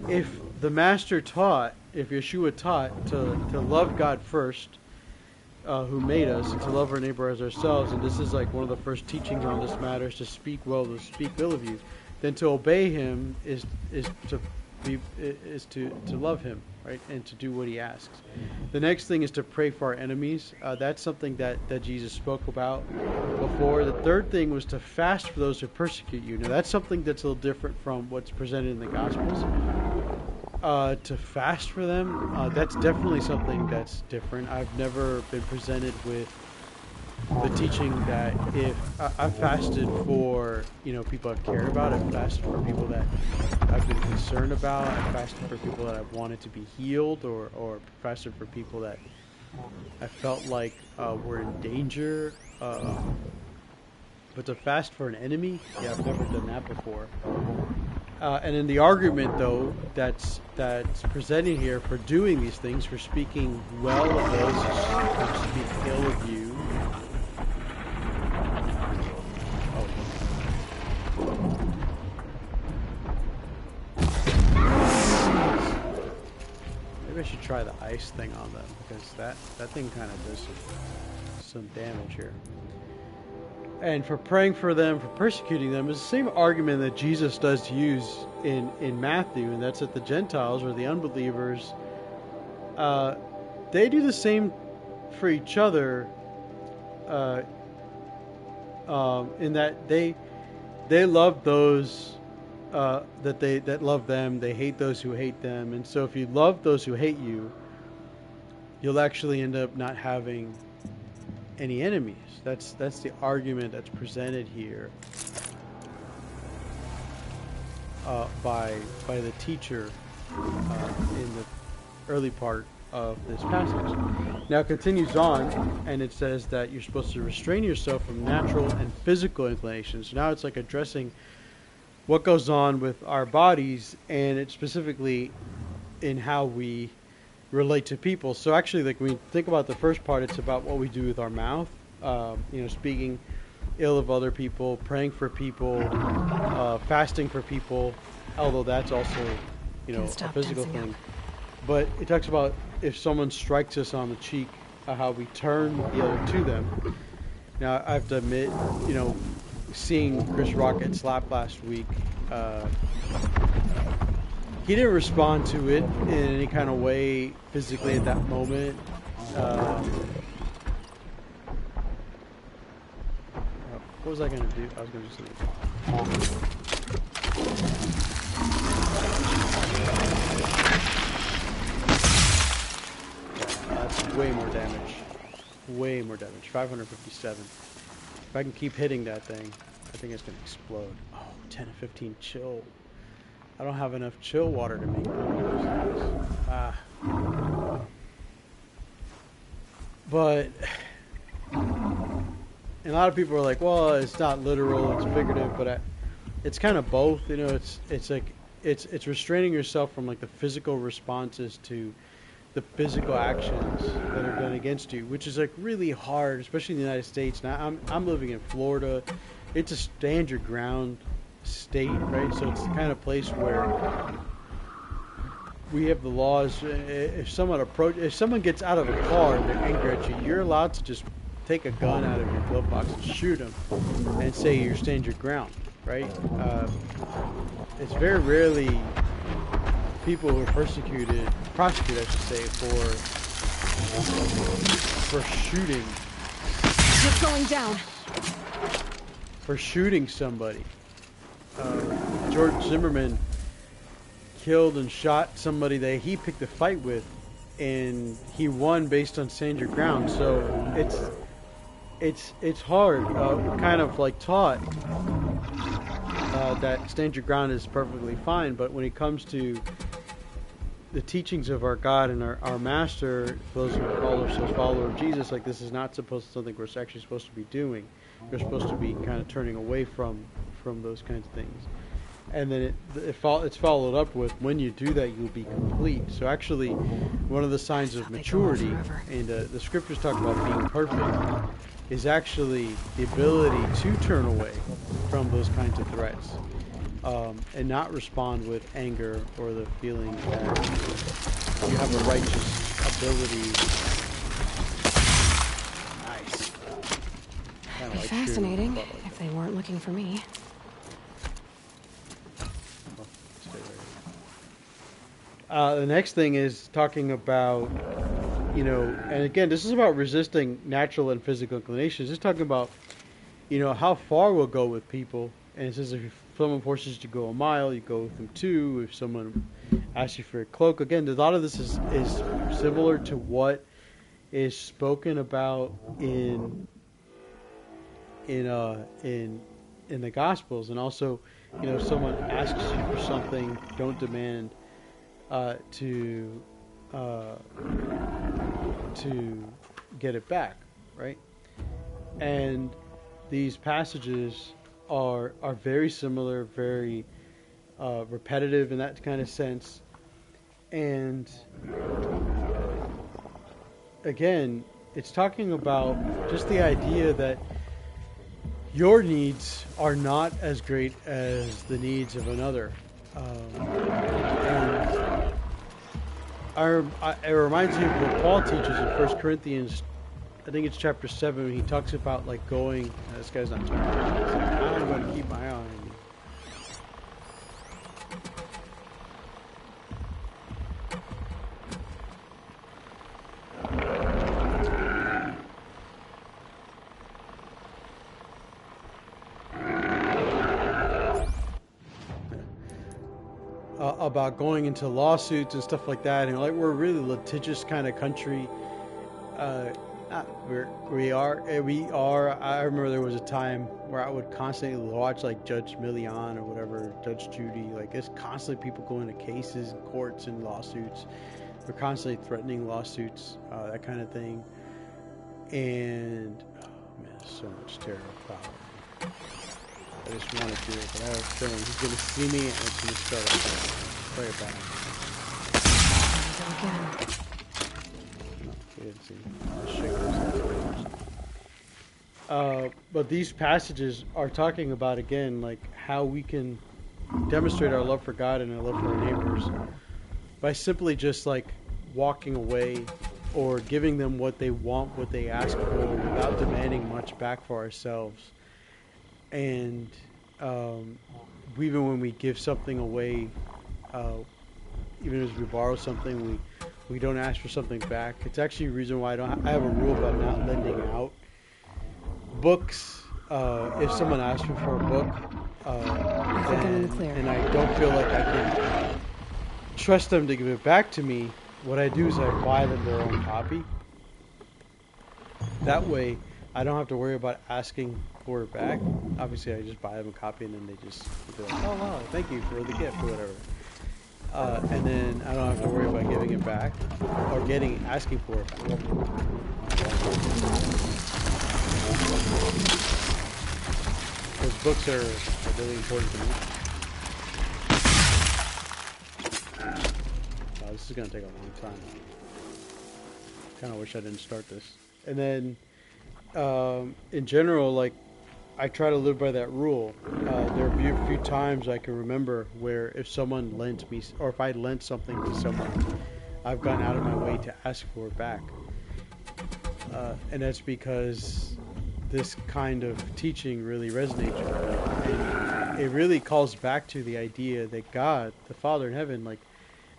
the Master taught, if Yeshua taught to love God first, who made us, and to love our neighbor as ourselves, and this is like one of the first teachings on this matter, is to speak ill of you, then to obey Him is to love Him, right, and to do what He asks. The next thing is to pray for our enemies. That's something that Jesus spoke about before. The third thing was to fast for those who persecute you. Now that's something that's a little different from what's presented in the Gospels. To fast for them, that's definitely something that's different. I've never been presented with the teaching that if I fasted for people I've cared about, I've fasted for people that I've been concerned about, I've fasted for people that I've wanted to be healed, or fasted for people that I felt like were in danger. But to fast for an enemy, yeah, I've never done that before. And in the argument, though, that's presented here for doing these things, for speaking well of those who speak ill of you. Maybe I should try the ice thing on them, because that thing kind of does some damage here. And for praying for them, for persecuting them, is the same argument that Jesus does use in Matthew, and that's that the Gentiles, or the unbelievers, they do the same for each other, in that they love those that love them, they hate those who hate them. And so if you love those who hate you, you'll actually end up not having any enemies. That's the argument that's presented here by the teacher in the early part of this passage. Now it continues on, and it says that you're supposed to restrain yourself from natural and physical inclinations. So now it's like addressing what goes on with our bodies, and it's specifically in how we relate to people. So actually, like, when we think about the first part, it's about what we do with our mouth, speaking ill of other people, praying for people, fasting for people, although that's also a physical thing. But it talks about if someone strikes us on the cheek, how we turn the other to them. Now I have to admit, seeing Chris Rock get slapped last week, he didn't respond to it in any kind of way physically at that moment. What was I going to do? I was going to just leave. That's way more damage. Way more damage. 557. If I can keep hitting that thing, I think it's going to explode. Oh, 10 to 15 chill. I don't have enough chill water to make those things. But and a lot of people are like, well, it's not literal, it's figurative, but it's kind of both. It's like it's restraining yourself from like the physical responses to the physical actions that are done against you, which is like really hard, especially in the United States. Now I'm living in Florida. It's a stand your ground state, right? So it's the kind of place where we have the laws. If someone gets out of a car and they're angry at you, you're allowed to just take a gun out of your glove box and shoot them and say you stand your ground, right? It's very rarely people who are prosecuted, I should say, for shooting. Just going down. For shooting somebody. George Zimmerman killed and shot somebody that he picked a fight with, and he won based on stand your ground. So it's hard. We're kind of like taught that stand your ground is perfectly fine, but when it comes to the teachings of our God and our Master, those who call ourselves followers of Jesus, like this is not something we're actually supposed to be doing. We're supposed to be kind of turning away from those kinds of things. And then it's followed up with, when you do that, you'll be complete. So actually, one of the signs of maturity, and the scriptures talk about being perfect, is actually the ability to turn away from those kinds of threats. And not respond with anger or the feeling that you have a righteous ability. Nice. That'd be fascinating if they weren't looking for me. The next thing is talking about, and again, this is about resisting natural and physical inclinations. It's talking about, how far we'll go with people. And it says if someone forces you to go a mile, you go with them 2. If someone asks you for a cloak, again, a lot of this is similar to what is spoken about in the Gospels, and also, if someone asks you for something, don't demand to get it back, right? And these passages are very similar, very repetitive in that kind of sense. And again, it's talking about just the idea that your needs are not as great as the needs of another. And it reminds me of what Paul teaches in 1 Corinthians, I think it's chapter 7, when he talks about like going. This guy's not talking. I'm going to keep my eye on him. About going into lawsuits and stuff like that, and like we're a really litigious kind of country. We are. I remember there was a time where I would constantly watch like Judge Millian or whatever, Judge Judy. Like there's constantly people going to cases and courts and lawsuits. They're constantly threatening lawsuits, that kind of thing. And oh man, so much terror power. I just want to do it, but I have a feeling he's going to see me and it's going to start up. Play it back. Again. No, he didn't see me. But these passages are talking about, again, like how we can demonstrate our love for God and our love for our neighbors by simply just like walking away or giving them what they want, what they ask for, without demanding much back for ourselves. And even when we give something away, even as we borrow something, we don't ask for something back. It's actually a reason why I have a rule about not lending out books. If someone asks me for a book, and I don't feel like I can trust them to give it back to me, what I do is I buy them their own copy. That way, I don't have to worry about asking for it back. Obviously, I just buy them a copy, and then they just be like, "Oh wow, thank you for the gift" or whatever. And then I don't have to worry about giving it back or asking for it back. Those books are really important to me. This is gonna take a long time. Kind of wish I didn't start this. And then, in general, like, I try to live by that rule. There are a few times I can remember where if someone lent me, or if I lent something to someone, I've gone out of my way to ask for it back. And that's because this kind of teaching really resonates with me. And it really calls back to the idea that God, the Father in heaven, like,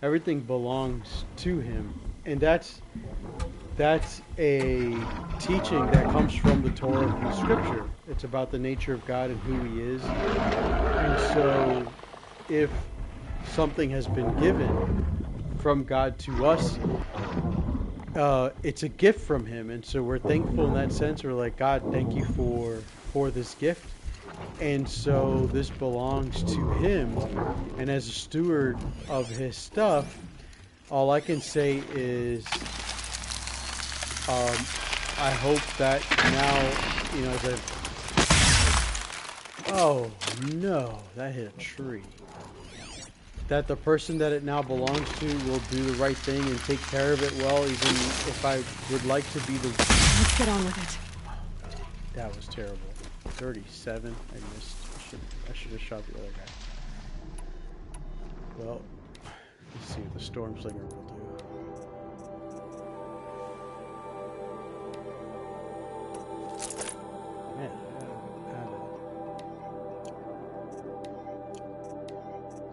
everything belongs to Him. And that's a teaching that comes from the Torah and Scripture. It's about the nature of God and who He is. And so if something has been given from God to us, it's a gift from Him. And so we're thankful in that sense. We're like, God, thank you for this gift. And so this belongs to Him. And as a steward of His stuff, all I can say is, I hope that now, you know, as oh no, that hit a tree. That the person that it now belongs to will do the right thing and take care of it well, even if I would like to be the... Let's get on with it. That was terrible. 37, I missed. I should have shot the other guy. Well, let's see what the Storm Slinger will do. Man,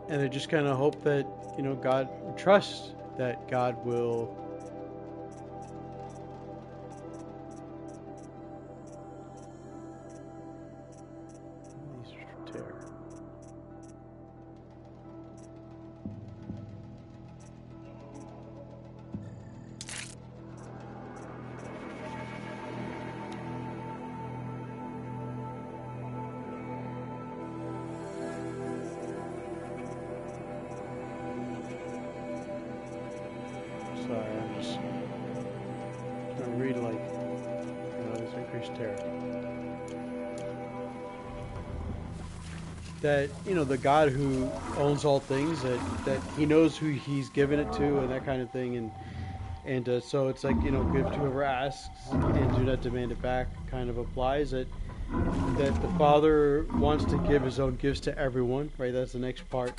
and I just kind of hope that, you know, God, trust that God will tear. Sorry, I'm just gonna read like, you know, this increased terror. That, you know, the God who owns all things, that He knows who He's given it to and that kind of thing, and so it's like, you know, give to whoever asks and do not demand it back kind of applies. That the Father wants to give His own gifts to everyone, right? That's the next part.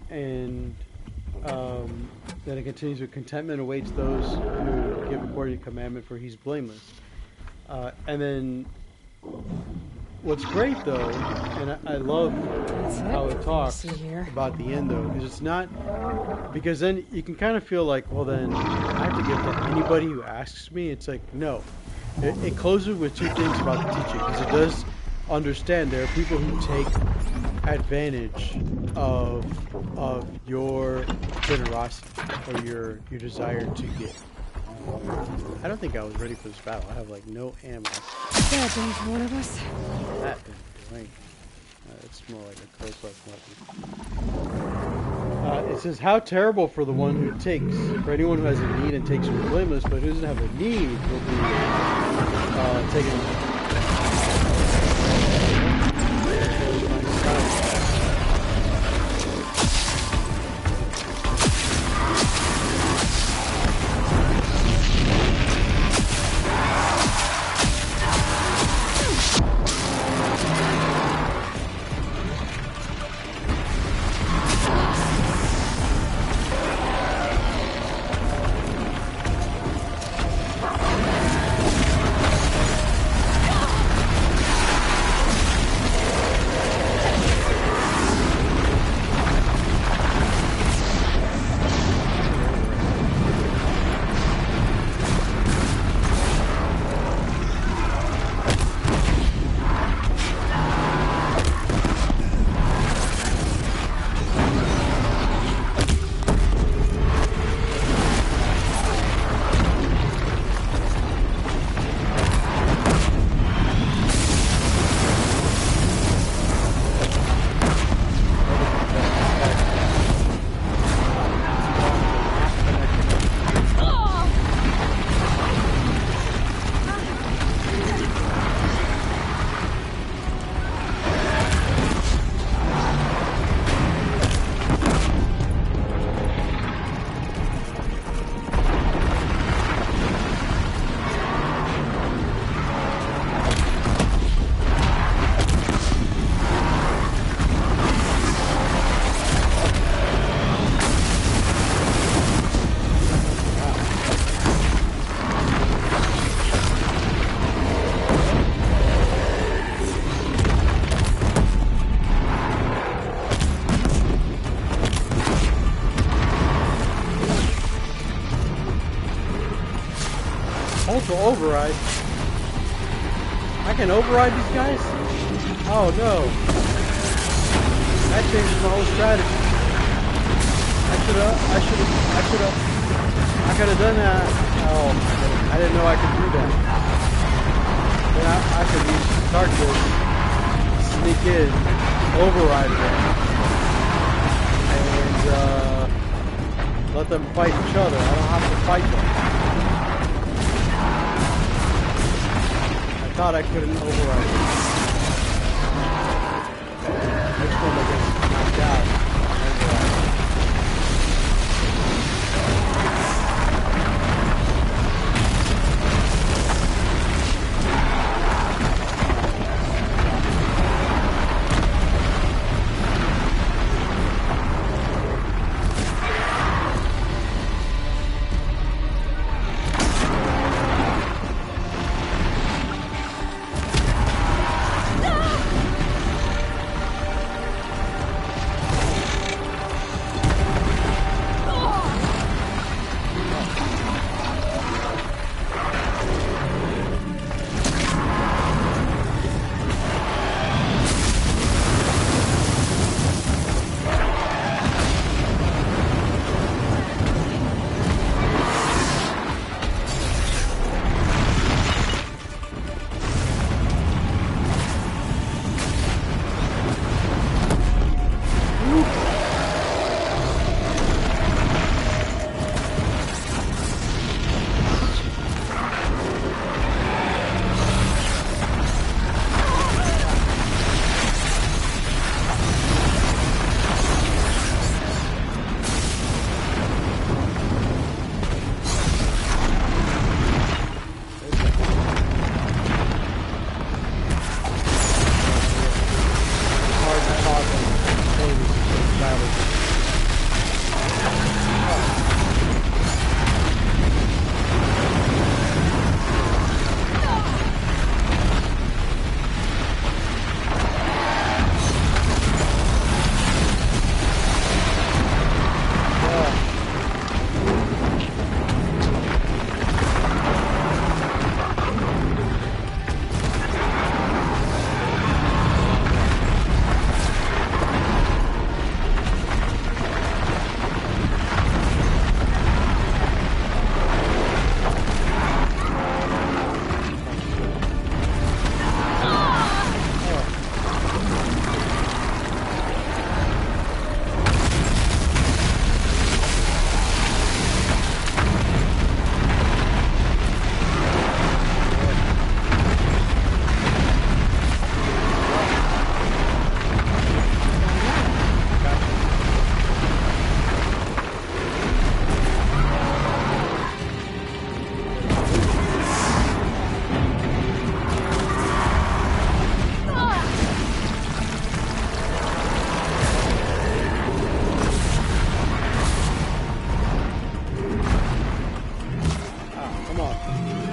And then it continues with contentment awaits those who give according to commandment, for He's blameless. And then what's great though, and I love how it talks about the end though, because it's not, because then you can kind of feel like, well then I have to give to anybody who asks me. It's like, no. It closes with two things about the teaching, because it does understand there are people who take advantage of your generosity or your desire to give. I don't think I was ready for this battle. I have like no ammo. That done for one of us. That is blank. It's more like a close-up weapon. It says, how terrible for the one who takes. For anyone who has a need and takes will be blameless, but who doesn't have a need will be taken. to override. I can override these guys? Oh no. That changes my whole strategy. I could have done that. Oh, I didn't know I could do that. Then I could use Tarkus, sneak in, override them, and let them fight each other. I don't have to fight them. I thought I couldn't override them. Next one I get knocked out.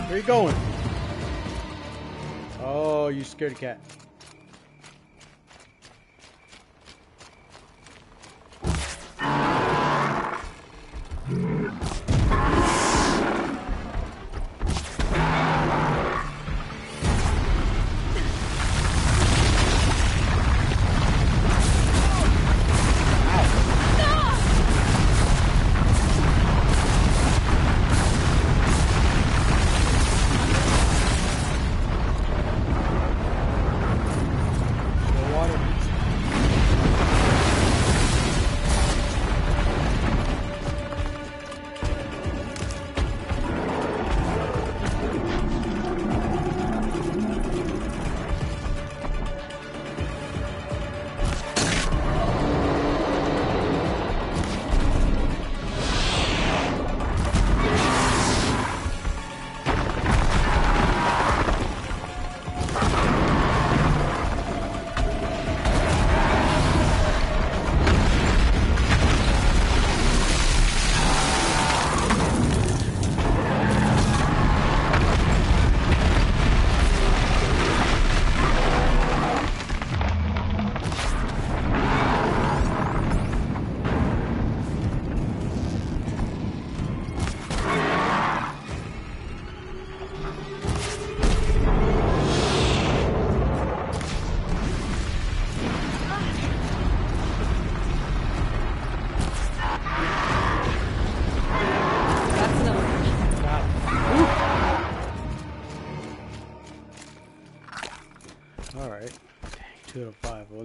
Where you going? Oh, you scared cat.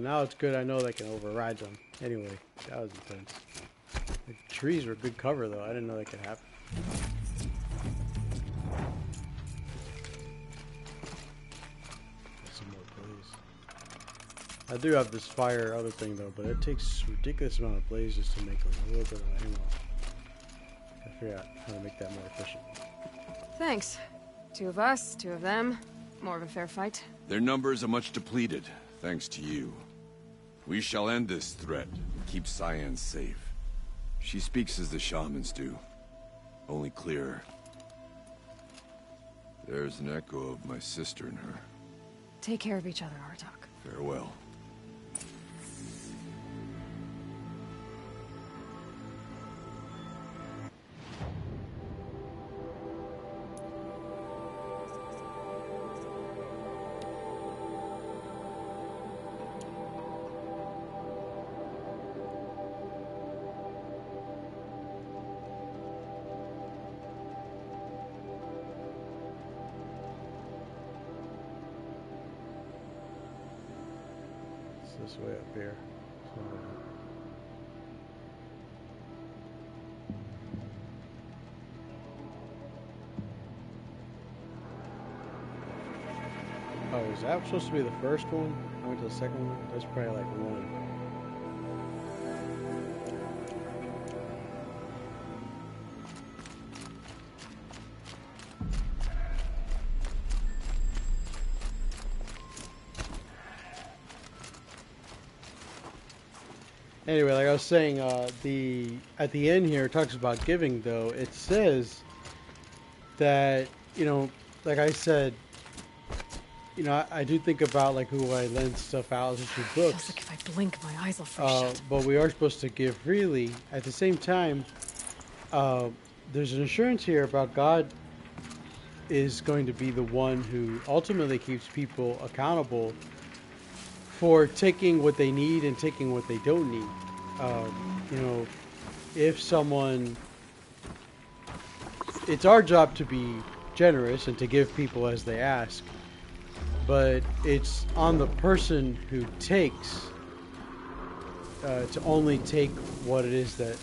now it's good I know they can override them. Anyway, that was intense. The trees were good cover, though. I didn't know that could happen. Some more blaze. I do have this fire other thing, though, but it takes a ridiculous amount of blaze just to make a little bit of ammo. I figured out how to make that more efficient. Thanks. 2 of us, 2 of them. More of a fair fight. Their numbers are much depleted, thanks to you. We shall end this threat and keep Cyan safe. She speaks as the shamans do, only clearer. There's an echo of my sister in her. Take care of each other, Artok. Farewell. This way up here. Oh, is that supposed to be the first one? I went to the second one. That's probably like one. Anyway, like I was saying, at the end here, it talks about giving, though. It says that, you know, like I said, you know, I do think about, like, who I lend stuff out, especially books. Feels like if I blink, my eyes will freeze shut. But we are supposed to give freely. At the same time, there's an assurance here about God is going to be the one who ultimately keeps people accountable for taking what they need and taking what they don't need. You know, if someone... It's our job to be generous and to give people as they ask, but it's on the person who takes to only take what it is that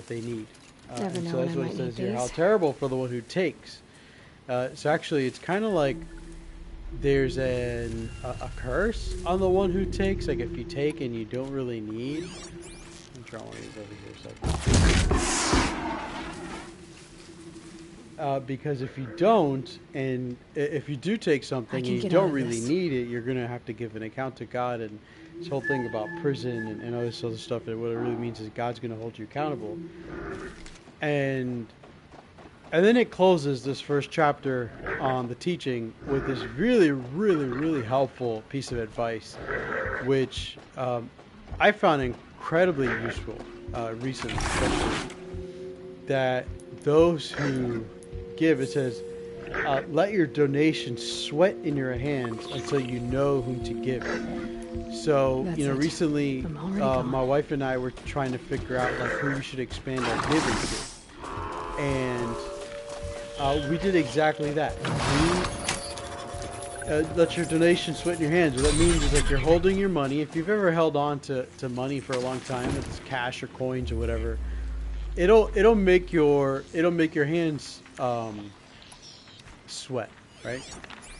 they need. Never know so that's when I what it might says need here. How these. terrible for the one who takes. So actually, it's kind of like there's a curse on the one who takes. Like if you take and you don't really need. I'm trying one of these over here. So. Because if you don't, and if you do take something and you don't really need it, you're going to have to give an account to God. And this whole thing about prison and all this other stuff, and what it really means is God's going to hold you accountable. And then it closes this first chapter on the teaching with this really, really, really helpful piece of advice, which I found incredibly useful recently, especially, that those who give, it says, let your donations sweat in your hands until you know whom to give. So, That's you know, it. recently I'm already gone. my wife and I were trying to figure out like who we should expand our giving to. And we did exactly that. Let your donation sweat in your hands. What that means is like you're holding your money. If you've ever held on to money for a long time, it's cash or coins or whatever, it'll make your hands sweat, right?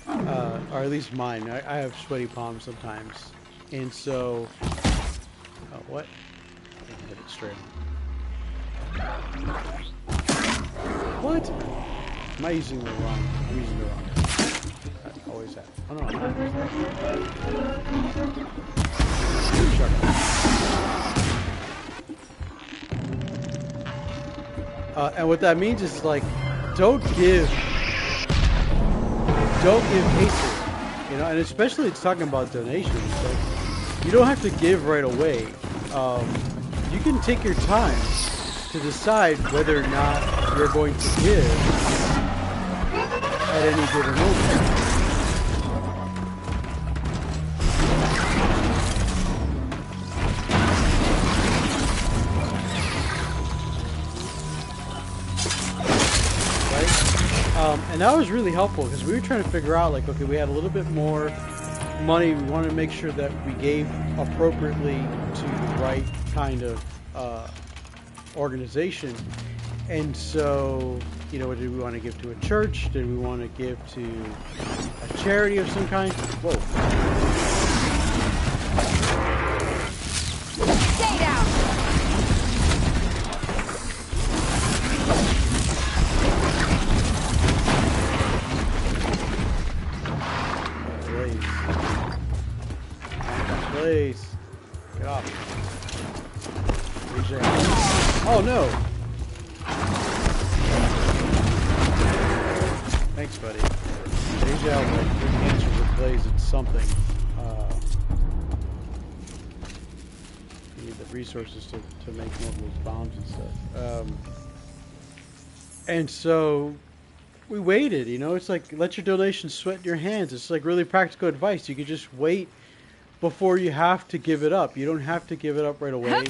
Or at least mine. I have sweaty palms sometimes, and so what? I can hit it straight. What? Am I using the wrong? I'm using the wrong. I always have. Oh no. And what that means is like, don't give hastily, you know, and especially it's talking about donations. Like, you don't have to give right away. You can take your time to decide whether or not you're going to give at any given moment. And that was really helpful because we were trying to figure out, like, okay, we had a little bit more money, we wanted to make sure that we gave appropriately to the right kind of organization. And so, you know, did we want to give to a church? Did we want to give to a charity of some kind? Whoa. Stay down! Please. Get off. Oh no! Thanks, buddy. Usually I'll like answers with Blaze, it's something. You need the resources to make more of those bombs and stuff. And so we waited, you know, it's like let your donations sweat in your hands. It's like really practical advice. You could just wait before you have to give it up. You don't have to give it up right away.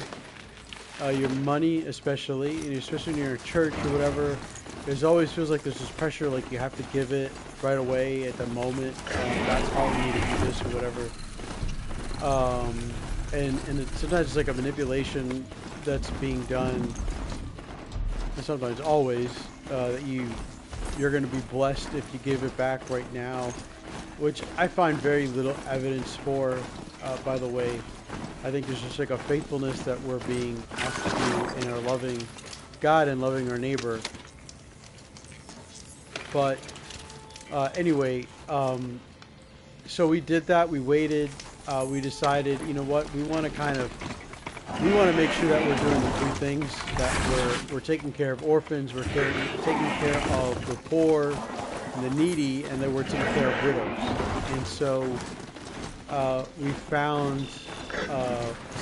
Your money, especially, and especially when you're in a church or whatever, there's always feels like there's this pressure, like you have to give it right away at the moment. That's how we need to do this or whatever. And sometimes it's like a manipulation that's being done, and sometimes always, that you're going to be blessed if you give it back right now, which I find very little evidence for, by the way. I think there's just like a faithfulness that we're being asked to do in our loving God and loving our neighbor. But anyway, so we did that. We waited. We decided, you know what, we want to make sure that we're doing the three things, that we're taking care of orphans, we're taking care of the poor and the needy, and then we're taking care of widows. And so we found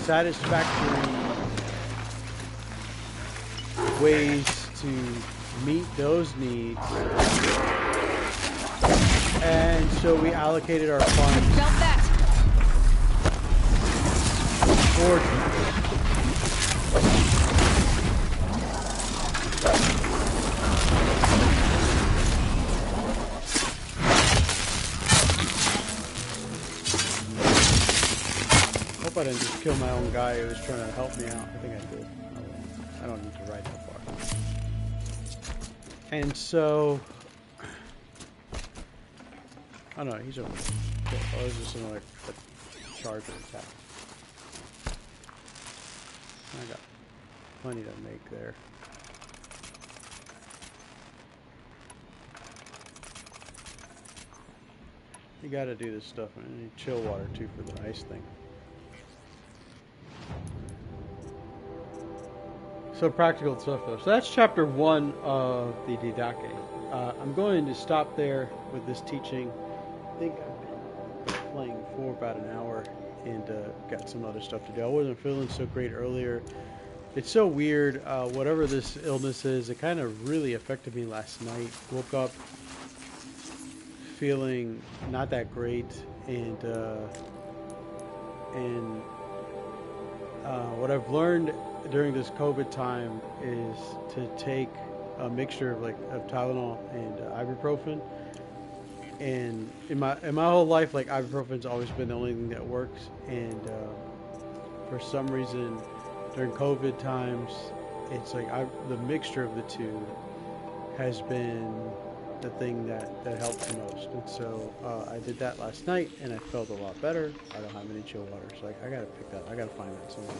satisfactory ways to meet those needs, and so we allocated our funds towards them. I didn't just kill my own guy who was trying to help me out. I think I did. I don't need to ride that far. And so, I don't know, he's over there. Oh, it was just another charger attack. I got plenty to make there. You gotta do this stuff. I need chill water too for the ice thing. So practical stuff though. So that's chapter 1 of the Didache. I'm going to stop there with this teaching. I think I've been playing for about an hour and got some other stuff to do. I wasn't feeling so great earlier. It's so weird. Whatever this illness is, it kind of really affected me last night. Woke up feeling not that great, and what I've learned during this COVID time is to take a mixture of Tylenol and ibuprofen. And in my whole life, like, ibuprofen's always been the only thing that works. And for some reason, during COVID times, it's like the mixture of the two has been the thing that helps the most. And so I did that last night, and I felt a lot better. I don't have any chill water, so I gotta pick that. I gotta find that somewhere.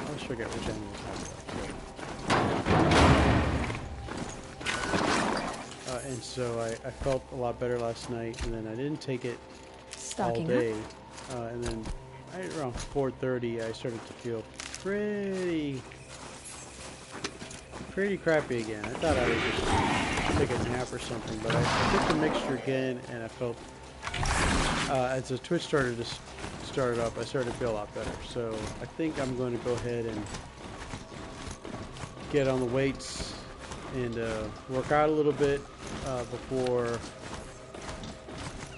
I'll forget which end was. And so I felt a lot better last night, and then I didn't take it all day. And then around 4:30, I started to feel pretty crappy again. I thought I would just take a nap or something, but I took the mixture again, and I felt as the Twitch started to start up, I started to feel a lot better. So I think I'm going to go ahead and get on the weights and work out a little bit before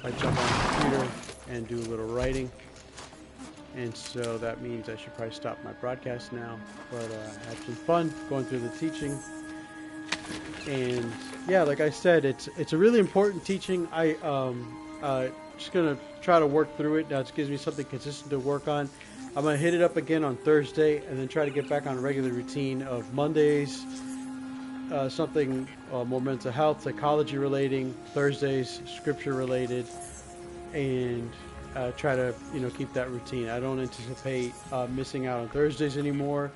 I jump on the computer and do a little writing. And so that means I should probably stop my broadcast now. But I had some fun going through the teaching. And yeah, like I said, it's a really important teaching. just gonna try to work through it. Now it gives me something consistent to work on. I'm gonna hit it up again on Thursday, and then try to get back on a regular routine of Mondays, something more mental health, psychology relating. Thursdays, scripture related, and try to keep that routine. I don't anticipate missing out on Thursdays anymore.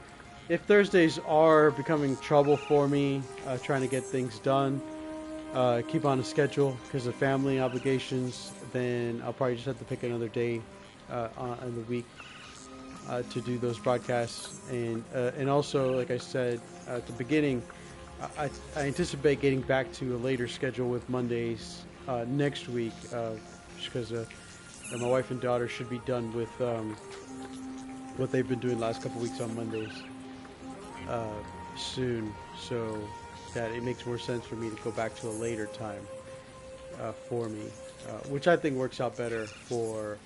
If Thursdays are becoming trouble for me, trying to get things done, keep on a schedule because of family obligations, then I'll probably just have to pick another day in the week to do those broadcasts. And also, like I said at the beginning, I anticipate getting back to a later schedule with Mondays next week, just because my wife and daughter should be done with what they've been doing the last couple weeks on Mondays soon, so that it makes more sense for me to go back to a later time for me, which I think works out better for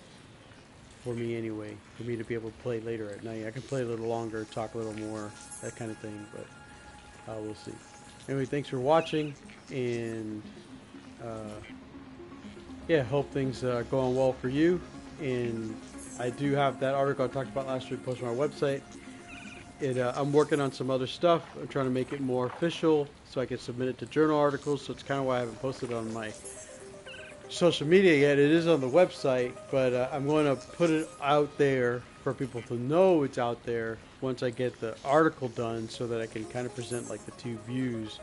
me anyway, for me to be able to play later at night. I can play a little longer, talk a little more, that kind of thing, but we'll see. Anyway, thanks for watching, and yeah, hope things are going well for you. And I do have that article I talked about last week posted on our website. I'm working on some other stuff. I'm trying to make it more official so I can submit it to journal articles. So it's kind of why I haven't posted it on my social media yet. It is on the website, but I'm going to put it out there for people to know it's out there once I get the article done, so that I can kind of present like the two views.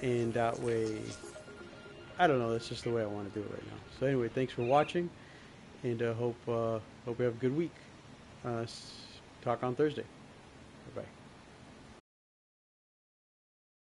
And that way, I don't know, that's just the way I want to do it right now. So anyway, thanks for watching, and hope you have a good week. Talk on Thursday.